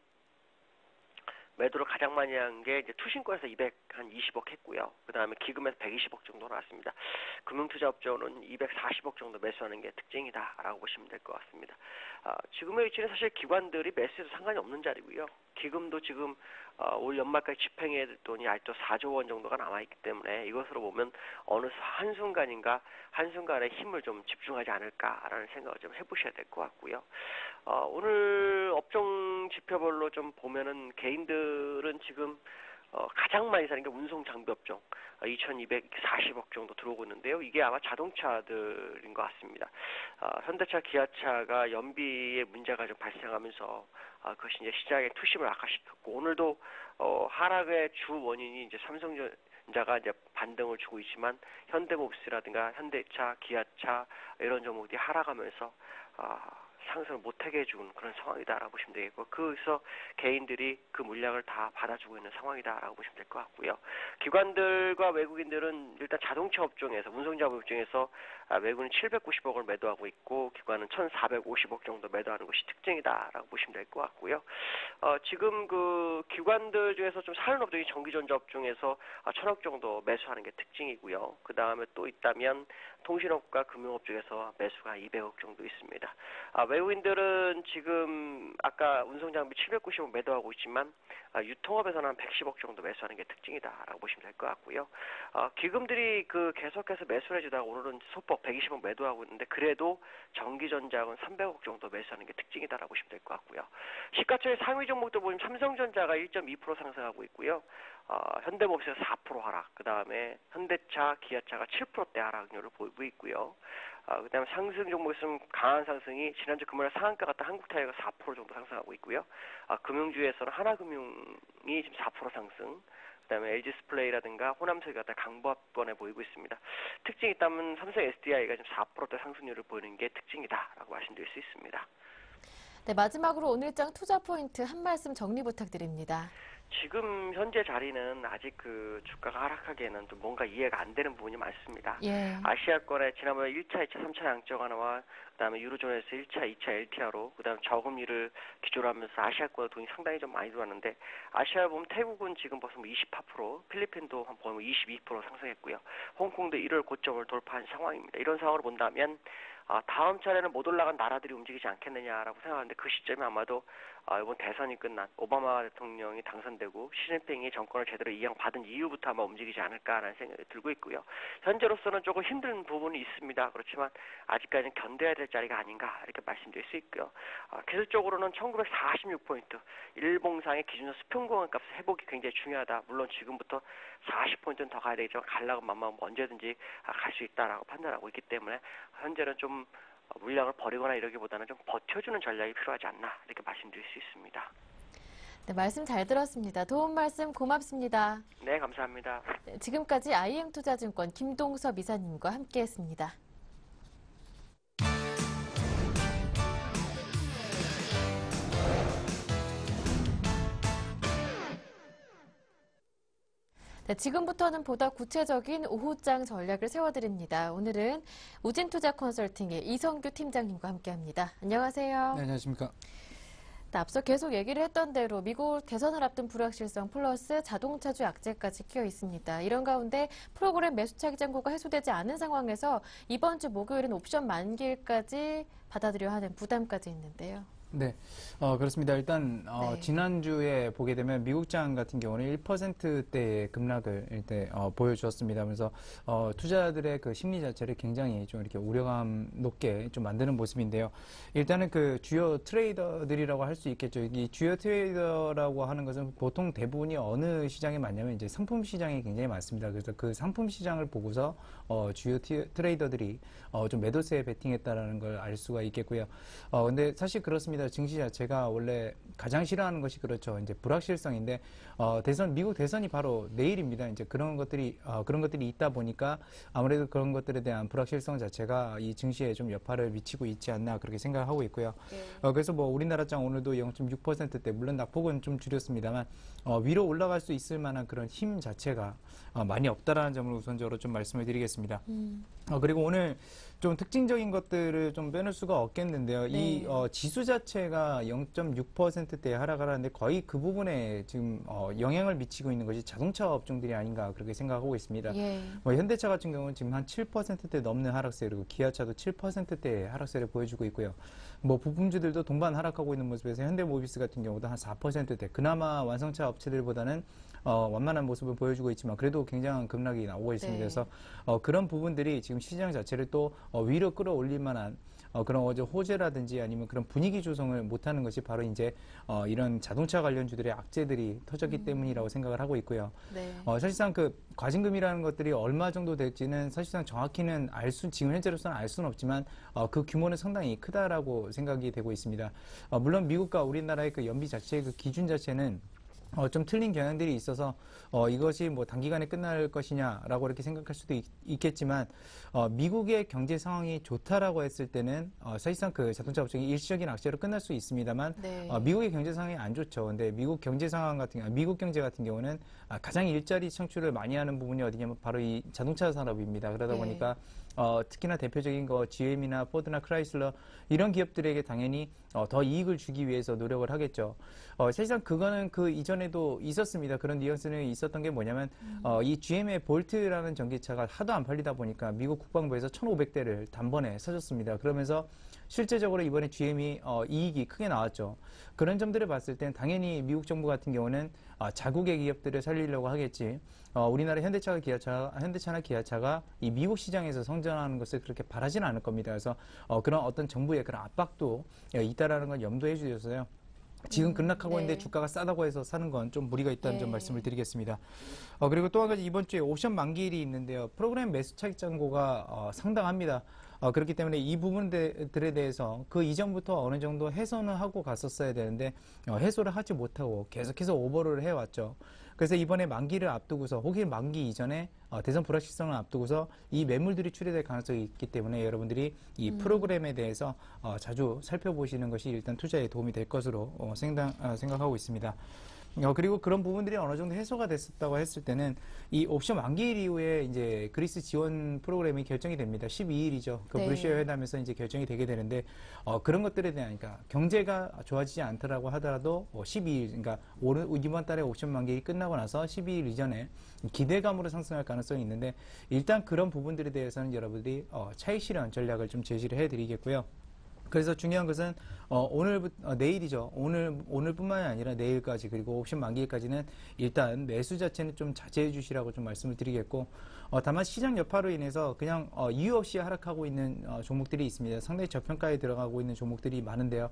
매도를 가장 많이 한 게 이제 투신권에서 220억 했고요. 그 다음에 기금에서 120억 정도 나왔습니다. 금융투자업종은 240억 정도 매수하는 게 특징이다라고 보시면 될 것 같습니다. 지금의 위치는 사실 기관들이 매수해도 상관이 없는 자리고요. 기금도 지금 올 연말까지 집행해야 될 돈이 아직도 4조 원 정도가 남아있기 때문에 이것으로 보면 어느 한순간에 힘을 좀 집중하지 않을까라는 생각을 좀 해보셔야 될 것 같고요. 오늘 업종 지표별로 좀 보면은 개인들은 지금 가장 많이 사는 게 운송 장비 업종 2,240억 정도 들어오고 있는데요. 이게 아마 자동차들인 것 같습니다. 현대차, 기아차가 연비에 문제가 좀 발생하면서 그것이 이제 시장의 투심을 악화시켰고 오늘도 하락의 주 원인이 이제 삼성전자가 이제 반등을 주고 있지만 현대모비스라든가 현대차, 기아차 이런 종목들이 하락하면서 상승을 못하게 해주는 그런 상황이다라고 보시면 되겠고 그래서 개인들이 그 물량을 다 받아주고 있는 상황이다라고 보시면 될 것 같고요. 기관들과 외국인들은 일단 자동차 업종에서 운송자부 업종에서 외국인은 790억을 매도하고 있고 기관은 1,450억 정도 매도하는 것이 특징이다라고 보시면 될 것 같고요. 지금 그 기관들 중에서 좀 사는 업종이 전기전자 업종에서 1,000억 정도 매수하는 게 특징이고요. 그 다음에 또 있다면 통신업과 금융업 중에서 매수가 200억 정도 있습니다. 외국인들은 지금 아까 운송장비 790억 매도하고 있지만 유통업에서는 한 110억 정도 매수하는 게 특징이다라고 보시면 될 것 같고요. 기금들이 계속해서 매수를 해주다가 오늘은 소폭 120억 매도하고 있는데 그래도 전기전자는 300억 정도 매수하는 게 특징이다라고 보시면 될 것 같고요. 시가총액 상위 종목도 보면 삼성전자가 1.2% 상승하고 있고요. 현대모비스가 4% 하락, 그 다음에 현대차, 기아차가 7%대 하락률을 보이고 있고요. 그 다음에 상승 종목에서는 강한 상승이 지난주 금요일 상한가 같은 한국타이어가 4% 정도 상승하고 있고요. 금융주에서는 하나금융이 지금 4% 상승, 그 다음에 LG스플레이라든가 호남석이 갖다 강보합권에 보이고 있습니다. 특징이 있다면 삼성 SDI가 지금 4%대 상승률을 보이는 게 특징이다라고 말씀드릴 수 있습니다. 네, 마지막으로 오늘장 투자 포인트 한 말씀 정리 부탁드립니다. 지금 현재 자리는 아직 주가가 하락하기에는 좀 뭔가 이해가 안 되는 부분이 많습니다. 예. 아시아권에 지난번에 1차, 2차, 3차 양적 완화와 그다음에 유로존에서 1차, 2차 LTR로 그다음에 저금리를 기조로 하면서 아시아권 돈이 상당히 좀 많이 들어왔는데 아시아 보면 태국은 지금 벌써 28%, 필리핀도 한 보면 22% 상승했고요. 홍콩도 1월 고점을 돌파한 상황입니다. 이런 상황으로 본다면 다음 차례는 못 올라간 나라들이 움직이지 않겠느냐라고 생각하는데 그 시점이 아마도 이번 대선이 끝난 오바마 대통령이 당선되고 시진핑이 정권을 제대로 이양받은 이후부터 아마 움직이지 않을까라는 생각이 들고 있고요. 현재로서는 조금 힘든 부분이 있습니다. 그렇지만 아직까지는 견뎌야 될 자리가 아닌가 이렇게 말씀드릴 수 있고요. 기술적으로는 1946포인트 일봉상의 기준으로 수평공간값 회복이 굉장히 중요하다. 물론 지금부터 40포인트는 더 가야 되겠지만 가려고 마음 언제든지 갈 수 있다라고 판단하고 있기 때문에 현재는 좀 물량을 버리거나 이러기보다는 좀 버텨주는 전략이 필요하지 않나 이렇게 말씀드릴 수 있습니다. 네, 말씀 잘 들었습니다. 도움 말씀 고맙습니다. 네, 감사합니다. 네, 지금까지 IM투자증권 김동섭 이사님과 함께했습니다. 네, 지금부터는 보다 구체적인 오후장 전략을 세워드립니다. 오늘은 우진투자 컨설팅의 이성규 팀장님과 함께합니다. 안녕하세요. 네, 안녕하십니까. 네, 앞서 계속 얘기를 했던 대로 미국 대선을 앞둔 불확실성 플러스 자동차주 악재까지 끼어 있습니다. 이런 가운데 프로그램 매수 차익 잔고가 해소되지 않은 상황에서 이번 주 목요일은 옵션 만기일까지 받아들여야 하는 부담까지 있는데요. 네, 그렇습니다. 일단 네. 지난주에 보게 되면 미국장 같은 경우는 1%대의 급락을 일단 보여주었습니다. 그래서 투자자들의 그 심리 자체를 굉장히 좀 이렇게 우려감 높게 좀 만드는 모습인데요. 일단은 그 주요 트레이더들이라고 할 수 있겠죠. 이 주요 트레이더라고 하는 것은 보통 대부분이 어느 시장에 많냐면 이제 상품 시장이 굉장히 많습니다. 그래서 그 상품 시장을 보고서 주요 트레이더들이 좀 매도세에 베팅했다라는 걸 알 수가 있겠고요. 근데 사실 그렇습니다. 증시 자체가 원래 가장 싫어하는 것이 그렇죠. 이제 불확실성인데 미국 대선이 바로 내일입니다. 이제 그런 것들이 있다 보니까 아무래도 그런 것들에 대한 불확실성 자체가 이 증시에 좀 여파를 미치고 있지 않나 그렇게 생각하고 있고요. 네. 그래서 뭐 우리나라장 오늘도 0.6%대 물론 낙폭은 좀 줄였습니다만 위로 올라갈 수 있을 만한 그런 힘 자체가 많이 없다라는 점을 우선적으로 좀 말씀을 드리겠습니다. 그리고 오늘 좀 특징적인 것들을 좀 빼놓을 수가 없겠는데요. 네. 이 지수 자체가 0.6%대 하락을 하는데 거의 그 부분에 지금 영향을 미치고 있는 것이 자동차 업종들이 아닌가 그렇게 생각하고 있습니다. 예. 뭐 현대차 같은 경우는 지금 한 7%대 넘는 하락세, 그리고 기아차도 7%대 하락세를 보여주고 있고요. 뭐 부품주들도 동반 하락하고 있는 모습에서 현대모비스 같은 경우도 한 4%대, 그나마 완성차 업체들보다는 완만한 모습을 보여주고 있지만 그래도 굉장한 급락이 나오고 있습니다. 네. 그래서 그런 부분들이 지금 시장 자체를 또 위로 끌어올릴 만한 그런 호재라든지 아니면 그런 분위기 조성을 못하는 것이 바로 이제 이런 자동차 관련주들의 악재들이 터졌기 때문이라고 생각을 하고 있고요. 네. 사실상 그 과징금이라는 것들이 얼마 정도 될지는 사실상 정확히는 지금 현재로서는 알 수는 없지만 그 규모는 상당히 크다라고 생각이 되고 있습니다. 물론 미국과 우리나라의 그 연비 자체의 그 기준 자체는 좀 틀린 경향들이 있어서 이것이 뭐 단기간에 끝날 것이냐라고 이렇게 생각할 수도 있겠지만 미국의 경제 상황이 좋다라고 했을 때는 사실상 그 자동차 업종이 일시적인 악재로 끝날 수 있습니다만 네. 미국의 경제 상황이 안 좋죠. 근데 미국 경제 같은 경우는 가장 일자리 창출을 많이 하는 부분이 어디냐면 바로 이 자동차 산업입니다. 그러다 네. 보니까 특히나 대표적인 거 GM이나 포드나 크라이슬러 이런 기업들에게 당연히 더 이익을 주기 위해서 노력을 하겠죠. 사실상 그거는 그 이전에도 있었습니다. 그런 뉘앙스는 있었던 게 뭐냐면 이 GM의 볼트라는 전기차가 하도 안 팔리다 보니까 미국 국방부에서 1,500대를 단번에 사줬습니다. 그러면서 실제적으로 이번에 GM이 이익이 크게 나왔죠. 그런 점들을 봤을 땐 당연히 미국 정부 같은 경우는 자국의 기업들을 살리려고 하겠지. 우리나라 현대차나 기아차가 이 미국 시장에서 성장하는 것을 그렇게 바라지는 않을 겁니다. 그래서 그런 어떤 정부의 그런 압박도 있다라는 걸 염두해 주셔서요. 지금 급락하고 네. 있는데 주가가 싸다고 해서 사는 건 좀 무리가 있다는 점 네. 말씀을 드리겠습니다. 그리고 또 한 가지 이번 주에 옵션 만기일이 있는데요. 프로그램 매수 차익 잔고가 상당합니다. 그렇기 때문에 이 부분들에 대해서 그 이전부터 어느 정도 해소는 하고 갔었어야 되는데 해소를 하지 못하고 계속해서 오버를 해왔죠. 그래서 이번에 만기를 앞두고서 혹은 만기 이전에 대선 불확실성을 앞두고서 이 매물들이 출회될 가능성이 있기 때문에 여러분들이 이 프로그램에 대해서 자주 살펴보시는 것이 일단 투자에 도움이 될 것으로 생각하고 있습니다. 그리고 그런 부분들이 어느 정도 해소가 됐었다고 했을 때는 이 옵션 만기일 이후에 이제 그리스 지원 프로그램이 결정이 됩니다. 12일이죠. 그 네. 브뤼셀 회담에서 이제 결정이 되게 되는데 그런 것들에 대한 그러니까 경제가 좋아지지 않더라고 하더라도 12일 그러니까 이번 달에 옵션 만기일이 끝나고 나서 12일 이전에 기대감으로 상승할 가능성이 있는데 일단 그런 부분들에 대해서는 여러분들이 차익 실현 전략을 좀 제시를 해드리겠고요. 그래서 중요한 것은 내일이죠. 오늘뿐만이 아니라 내일까지 그리고 옵션 만기일까지는 일단 매수 자체는 좀 자제해 주시라고 좀 말씀을 드리겠고 다만 시장 여파로 인해서 그냥 이유 없이 하락하고 있는 종목들이 있습니다. 상당히 저평가에 들어가고 있는 종목들이 많은데요.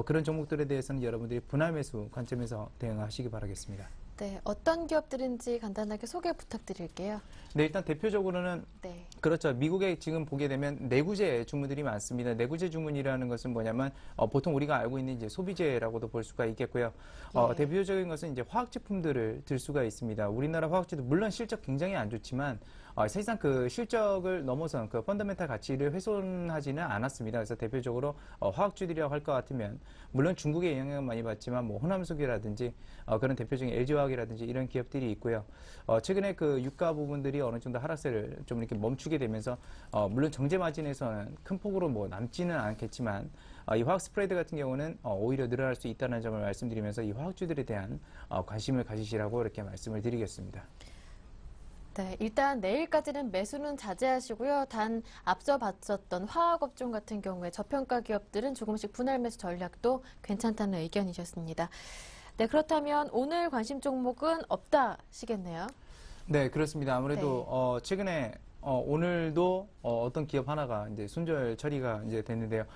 그런 종목들에 대해서는 여러분들이 분할 매수 관점에서 대응하시기 바라겠습니다. 네, 어떤 기업들인지 간단하게 소개 부탁드릴게요. 네, 일단 대표적으로는 네. 그렇죠. 미국에 지금 보게 되면 내구재 주문들이 많습니다. 내구재 주문이라는 것은 뭐냐면 보통 우리가 알고 있는 이제 소비재라고도 볼 수가 있겠고요. 예. 대표적인 것은 이제 화학 제품들을 들 수가 있습니다. 우리나라 화학재도 물론 실적 굉장히 안 좋지만 사실상 그 실적을 넘어선 그 펀더멘탈 가치를 훼손하지는 않았습니다. 그래서 대표적으로 화학주들이라고 할 것 같으면 물론 중국의 영향을 많이 받지만 뭐 호남석유라든지 그런 대표적인 LG화학이라든지 이런 기업들이 있고요. 최근에 그 유가 부분들이 어느 정도 하락세를 좀 이렇게 멈추게 되면서 물론 정제 마진에서는 큰 폭으로 뭐 남지는 않겠지만 이 화학 스프레드 같은 경우는 오히려 늘어날 수 있다는 점을 말씀드리면서 이 화학주들에 대한 관심을 가지시라고 이렇게 말씀을 드리겠습니다. 네, 일단 내일까지는 매수는 자제하시고요. 단 앞서 봤었던 화학업종 같은 경우에 저평가 기업들은 조금씩 분할 매수 전략도 괜찮다는 의견이셨습니다. 네, 그렇다면 오늘 관심 종목은 없다시겠네요. 네, 그렇습니다. 아무래도 네. 최근에 오늘도 어떤 기업 하나가 이제 손절 처리가 이제 됐는데요.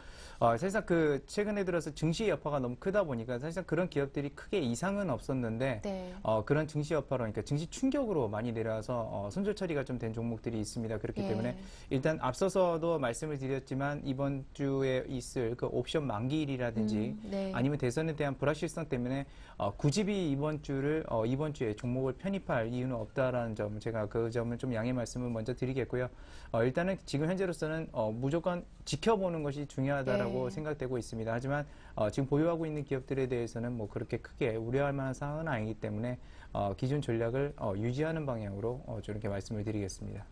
사실상 그 최근에 들어서 증시 여파가 너무 크다 보니까 사실상 그런 기업들이 크게 이상은 없었는데 네. 그런 증시 여파로 그러니까 증시 충격으로 많이 내려와서 손절 처리가 좀 된 종목들이 있습니다. 그렇기 예. 때문에 일단 앞서서도 말씀을 드렸지만 이번 주에 있을 그 옵션 만기일이라든지 네. 아니면 대선에 대한 불확실성 때문에 굳이 이번 주에 종목을 편입할 이유는 없다라는 점, 제가 그 점을 좀 양해 말씀을 먼저 드리겠고요. 일단은 지금 현재로서는 무조건 지켜보는 것이 중요하다라고 네. 생각되고 있습니다. 하지만 지금 보유하고 있는 기업들에 대해서는 뭐 그렇게 크게 우려할 만한 사항은 아니기 때문에 기존 전략을 유지하는 방향으로 저렇게 말씀을 드리겠습니다.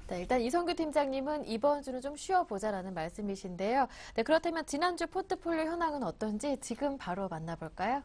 네, 일단 이성규 팀장님은 이번 주는 좀 쉬어보자라는 말씀이신데요. 네, 그렇다면 지난주 포트폴리오 현황은 어떤지 지금 바로 만나볼까요?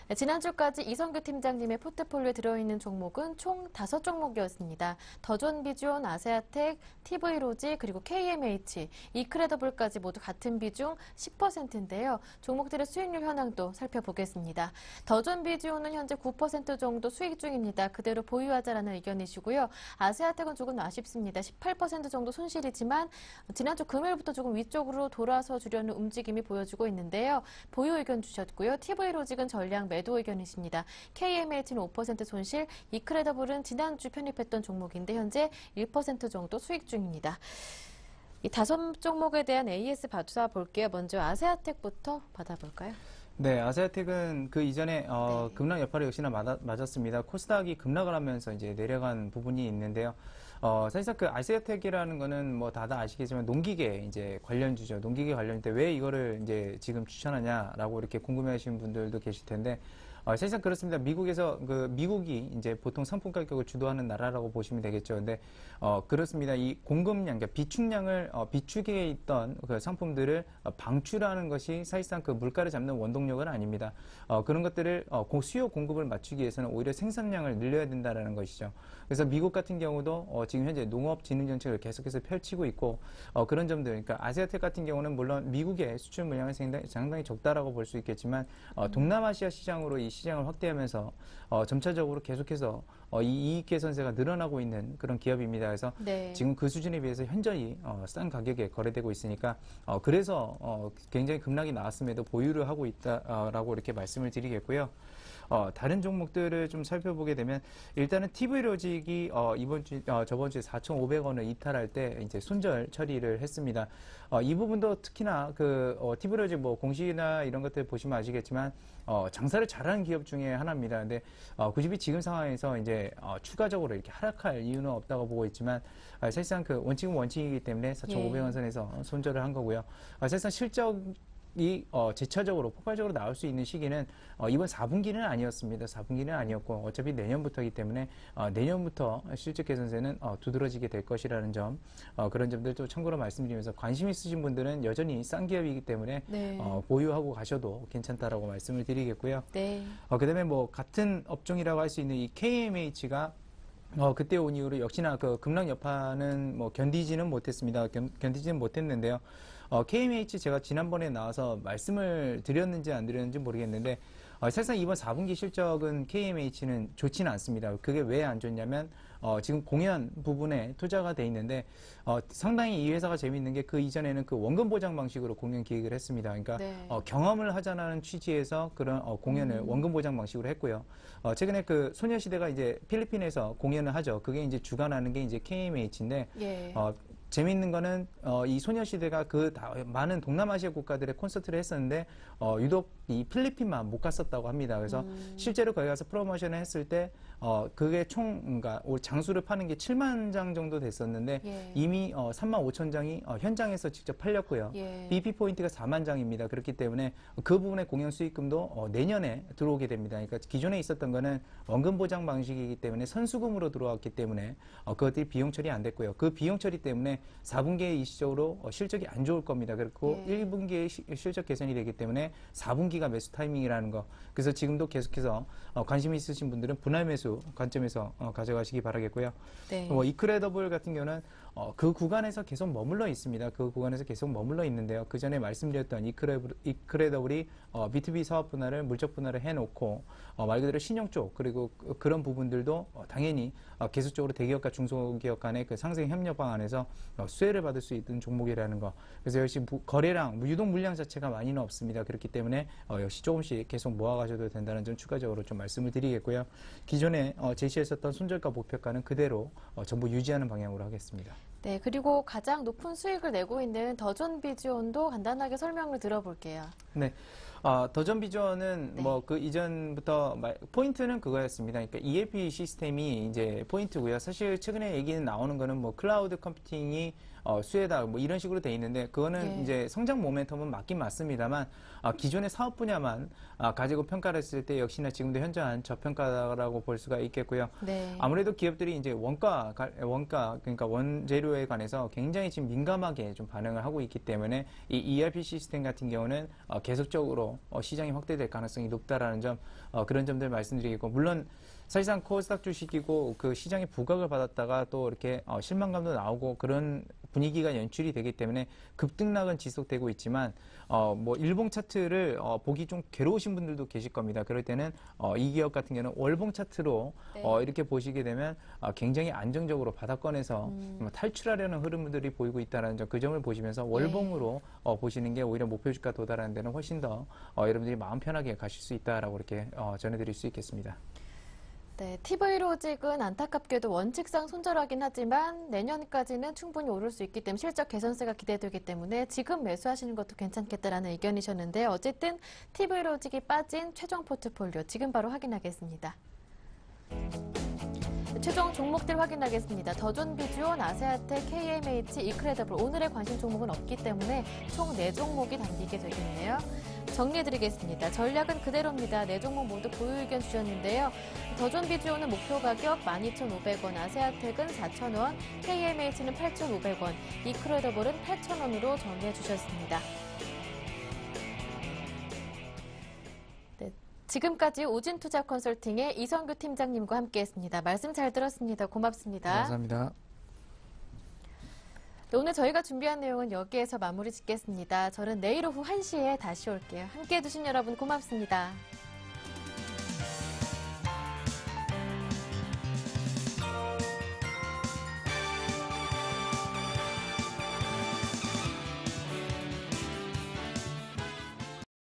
네, 지난주까지 이성규 팀장님의 포트폴리오에 들어있는 종목은 총 5종목이었습니다. 더존비주온, 아세아텍, TV로지, 그리고 KMH, 이크레더블까지 모두 같은 비중 10%인데요. 종목들의 수익률 현황도 살펴보겠습니다. 더존비주온은 현재 9% 정도 수익 중입니다. 그대로 보유하자라는 의견이시고요. 아세아텍은 조금 아쉽습니다. 18% 정도 손실이지만 지난주 금요일부터 조금 위쪽으로 돌아서 주려는 움직임이 보여주고 있는데요. 보유 의견 주셨고요. TV로직은 전량 매도 의견이십니다. KMH는 5% 손실, 이크레더블은 지난주 편입했던 종목인데 현재 1% 정도 수익 중입니다. 이 5종목에 대한 AS 받아 볼게요. 먼저 아세아텍부터 받아볼까요? 네, 아세아텍은 그 이전에 네. 급락 여파를 역시나 맞았습니다. 코스닥이 급락을 하면서 이제 내려간 부분이 있는데요. 사실상 그 아세아텍이라는 거는 뭐 다들 아시겠지만 농기계 이제 관련주죠. 농기계 관련인데 왜 이거를 이제 지금 추천하냐라고 이렇게 궁금해하시는 분들도 계실 텐데. 사실상 그렇습니다. 미국이 이제 보통 상품 가격을 주도하는 나라라고 보시면 되겠죠. 근데, 그렇습니다. 이 공급량, 그러니까 비축량을, 비축에 있던 그 상품들을 방출하는 것이 사실상 그 물가를 잡는 원동력은 아닙니다. 그런 것들을, 수요 공급을 맞추기 위해서는 오히려 생산량을 늘려야 된다는 것이죠. 그래서 미국 같은 경우도 지금 현재 농업 진흥 정책을 계속해서 펼치고 있고, 그런 점들, 그러니까 아세아텍 같은 경우는 물론 미국의 수출 물량은 상당히 적다라고 볼 수 있겠지만, 동남아시아 시장으로 이 시장을 확대하면서 점차적으로 계속해서 이 이익 개선세가 늘어나고 있는 그런 기업입니다. 그래서 네. 지금 그 수준에 비해서 현저히 싼 가격에 거래되고 있으니까 그래서 굉장히 급락이 나왔음에도 보유를 하고 있다라고 이렇게 말씀을 드리겠고요. 다른 종목들을 좀 살펴보게 되면 일단은 TV로직이 저번 주에 4,500원을 이탈할 때 이제 손절 처리를 했습니다. 이 부분도 특히나 TV로직 뭐 공시나 이런 것들 보시면 아시겠지만 장사를 잘하는 기업 중에 하나입니다. 근데 굳이 지금 상황에서 이제 추가적으로 이렇게 하락할 이유는 없다고 보고 있지만 사실상 그 원칙은 원칙이기 때문에 4,500원 선에서 손절을 한 거고요. 사실상 실적이 재차적으로 폭발적으로 나올 수 있는 시기는 이번 4분기는 아니었습니다. 4분기는 아니었고 어차피 내년부터이기 때문에 내년부터 실적 개선세는 두드러지게 될 것이라는 점, 그런 점들도 참고로 말씀드리면서 관심 있으신 분들은 여전히 싼 기업이기 때문에 네. 보유하고 가셔도 괜찮다라고 말씀을 드리겠고요. 네. 그다음에 뭐 같은 업종이라고 할 수 있는 이 KMH가 그때 온 이후로 역시나 그 급락 여파는 뭐 견디지는 못했습니다. 견디지는 못했는데요. KMH 제가 지난번에 나와서 말씀을 드렸는지 안 드렸는지 모르겠는데 사실상 이번 4분기 실적은 KMH는 좋지는 않습니다. 그게 왜 안 좋냐면 지금 공연 부분에 투자가 돼 있는데 상당히 이 회사가 재미있는 게 그 이전에는 그 원금 보장 방식으로 공연 기획을 했습니다. 그러니까 네. 경험을 하자는 취지에서 그런 공연을 원금 보장 방식으로 했고요. 최근에 그 소녀시대가 이제 필리핀에서 공연을 하죠. 그게 이제 주관하는 게 이제 KMH인데 예. 재미있는 거는 이 소녀시대가 많은 동남아시아 국가들의 콘서트를 했었는데 유독 이 필리핀만 못 갔었다고 합니다. 그래서 실제로 거기 가서 프로모션을 했을 때 그게 그러니까 장수를 파는 게 7만 장 정도 됐었는데 예. 이미 3만 5천 장이 현장에서 직접 팔렸고요. 예. BP 포인트가 4만 장입니다. 그렇기 때문에 그 부분의 공연 수익금도 내년에 들어오게 됩니다. 그러니까 기존에 있었던 거는 원금 보장 방식이기 때문에 선수금으로 들어왔기 때문에 그것들이 비용 처리 안 됐고요. 그 비용 처리 때문에 4분기에 일시적으로 실적이 안 좋을 겁니다. 그렇고 예. 1분기에 실적 개선이 되기 때문에 4분기가 매수 타이밍이라는 거. 그래서 지금도 계속해서 관심 있으신 분들은 분할 매수 관점에서 가져가시기 바라겠고요. 네. 이크레더블 같은 경우는 그 구간에서 계속 머물러 있습니다. 그 구간에서 계속 머물러 있는데요. 그 전에 말씀드렸던 이크레더블이 B2B 사업 분할을 물적 분할을 해놓고 말 그대로 신용 쪽 그리고 그런 부분들도 당연히 계속적으로 대기업과 중소기업 간의 그 상생 협력 방안에서 수혜를 받을 수 있는 종목이라는 거. 그래서 역시 거래량, 유동 물량 자체가 많이는 없습니다. 그렇기 때문에 역시 조금씩 계속 모아가셔도 된다는 점 추가적으로 좀 말씀을 드리겠고요. 기존에 제시했었던 손절가 목표가는 그대로 전부 유지하는 방향으로 하겠습니다. 네, 그리고 가장 높은 수익을 내고 있는 더존 비즈온도 간단하게 설명을 들어볼게요. 네. 더존 비즈온은 네. 그 이전부터 포인트는 그거였습니다. 그러니까 ERP 시스템이 이제 포인트고요. 사실 최근에 얘기는 나오는 거는 클라우드 컴퓨팅이 수혜다 이런 식으로 돼 있는데 그거는 예. 이제 성장 모멘텀은 맞긴 맞습니다만 기존의 사업 분야만 가지고 평가를 했을 때 역시나 지금도 현저한 저평가라고 볼 수가 있겠고요. 네. 아무래도 기업들이 이제 원가 그러니까 원재료에 관해서 굉장히 지금 민감하게 좀 반응을 하고 있기 때문에 이 ERP 시스템 같은 경우는 계속적으로 시장이 확대될 가능성이 높다라는 점 그런 점들 말씀드리겠고 물론 사실상 코스닥 주식이고 그 시장에 부각을 받았다가 또 이렇게 실망감도 나오고 그런 분위기가 연출이 되기 때문에 급등락은 지속되고 있지만 일봉 차트를 보기 좀 괴로우신 분들도 계실 겁니다. 그럴 때는 이 기업 같은 경우는 월봉 차트로 네. 이렇게 보시게 되면 굉장히 안정적으로 바닥권에서 탈출하려는 흐름들이 보이고 있다는 점, 그 점을 보시면서 월봉으로 보시는 게 오히려 목표 주가 도달하는 데는 훨씬 더 여러분들이 마음 편하게 가실 수 있다라고 이렇게 전해드릴 수 있겠습니다. 네, TV로직은 안타깝게도 원칙상 손절하긴 하지만 내년까지는 충분히 오를 수 있기 때문에 실적 개선세가 기대되기 때문에 지금 매수하시는 것도 괜찮겠다라는 의견이셨는데 어쨌든 TV로직이 빠진 최종 포트폴리오 지금 바로 확인하겠습니다. 최종 종목들 확인하겠습니다. 더존 비즈온, 아세아텍, KMH, 이크레더블 오늘의 관심 종목은 없기 때문에 총 4종목이 담기게 되겠네요. 정리해드리겠습니다. 전략은 그대로입니다. 4종목 모두 보유 의견 주셨는데요. 더존 비즈온은 목표 가격 12,500원, 아세아텍은 4,000원, KMH는 8,500원, 이크레더블은 8,000원으로 정리해 주셨습니다. 네, 지금까지 오진투자 컨설팅의 이성규 팀장님과 함께했습니다. 말씀 잘 들었습니다. 고맙습니다. 감사합니다. 네, 오늘 저희가 준비한 내용은 여기에서 마무리 짓겠습니다. 저는 내일 오후 1시에 다시 올게요. 함께해 주신 여러분 고맙습니다.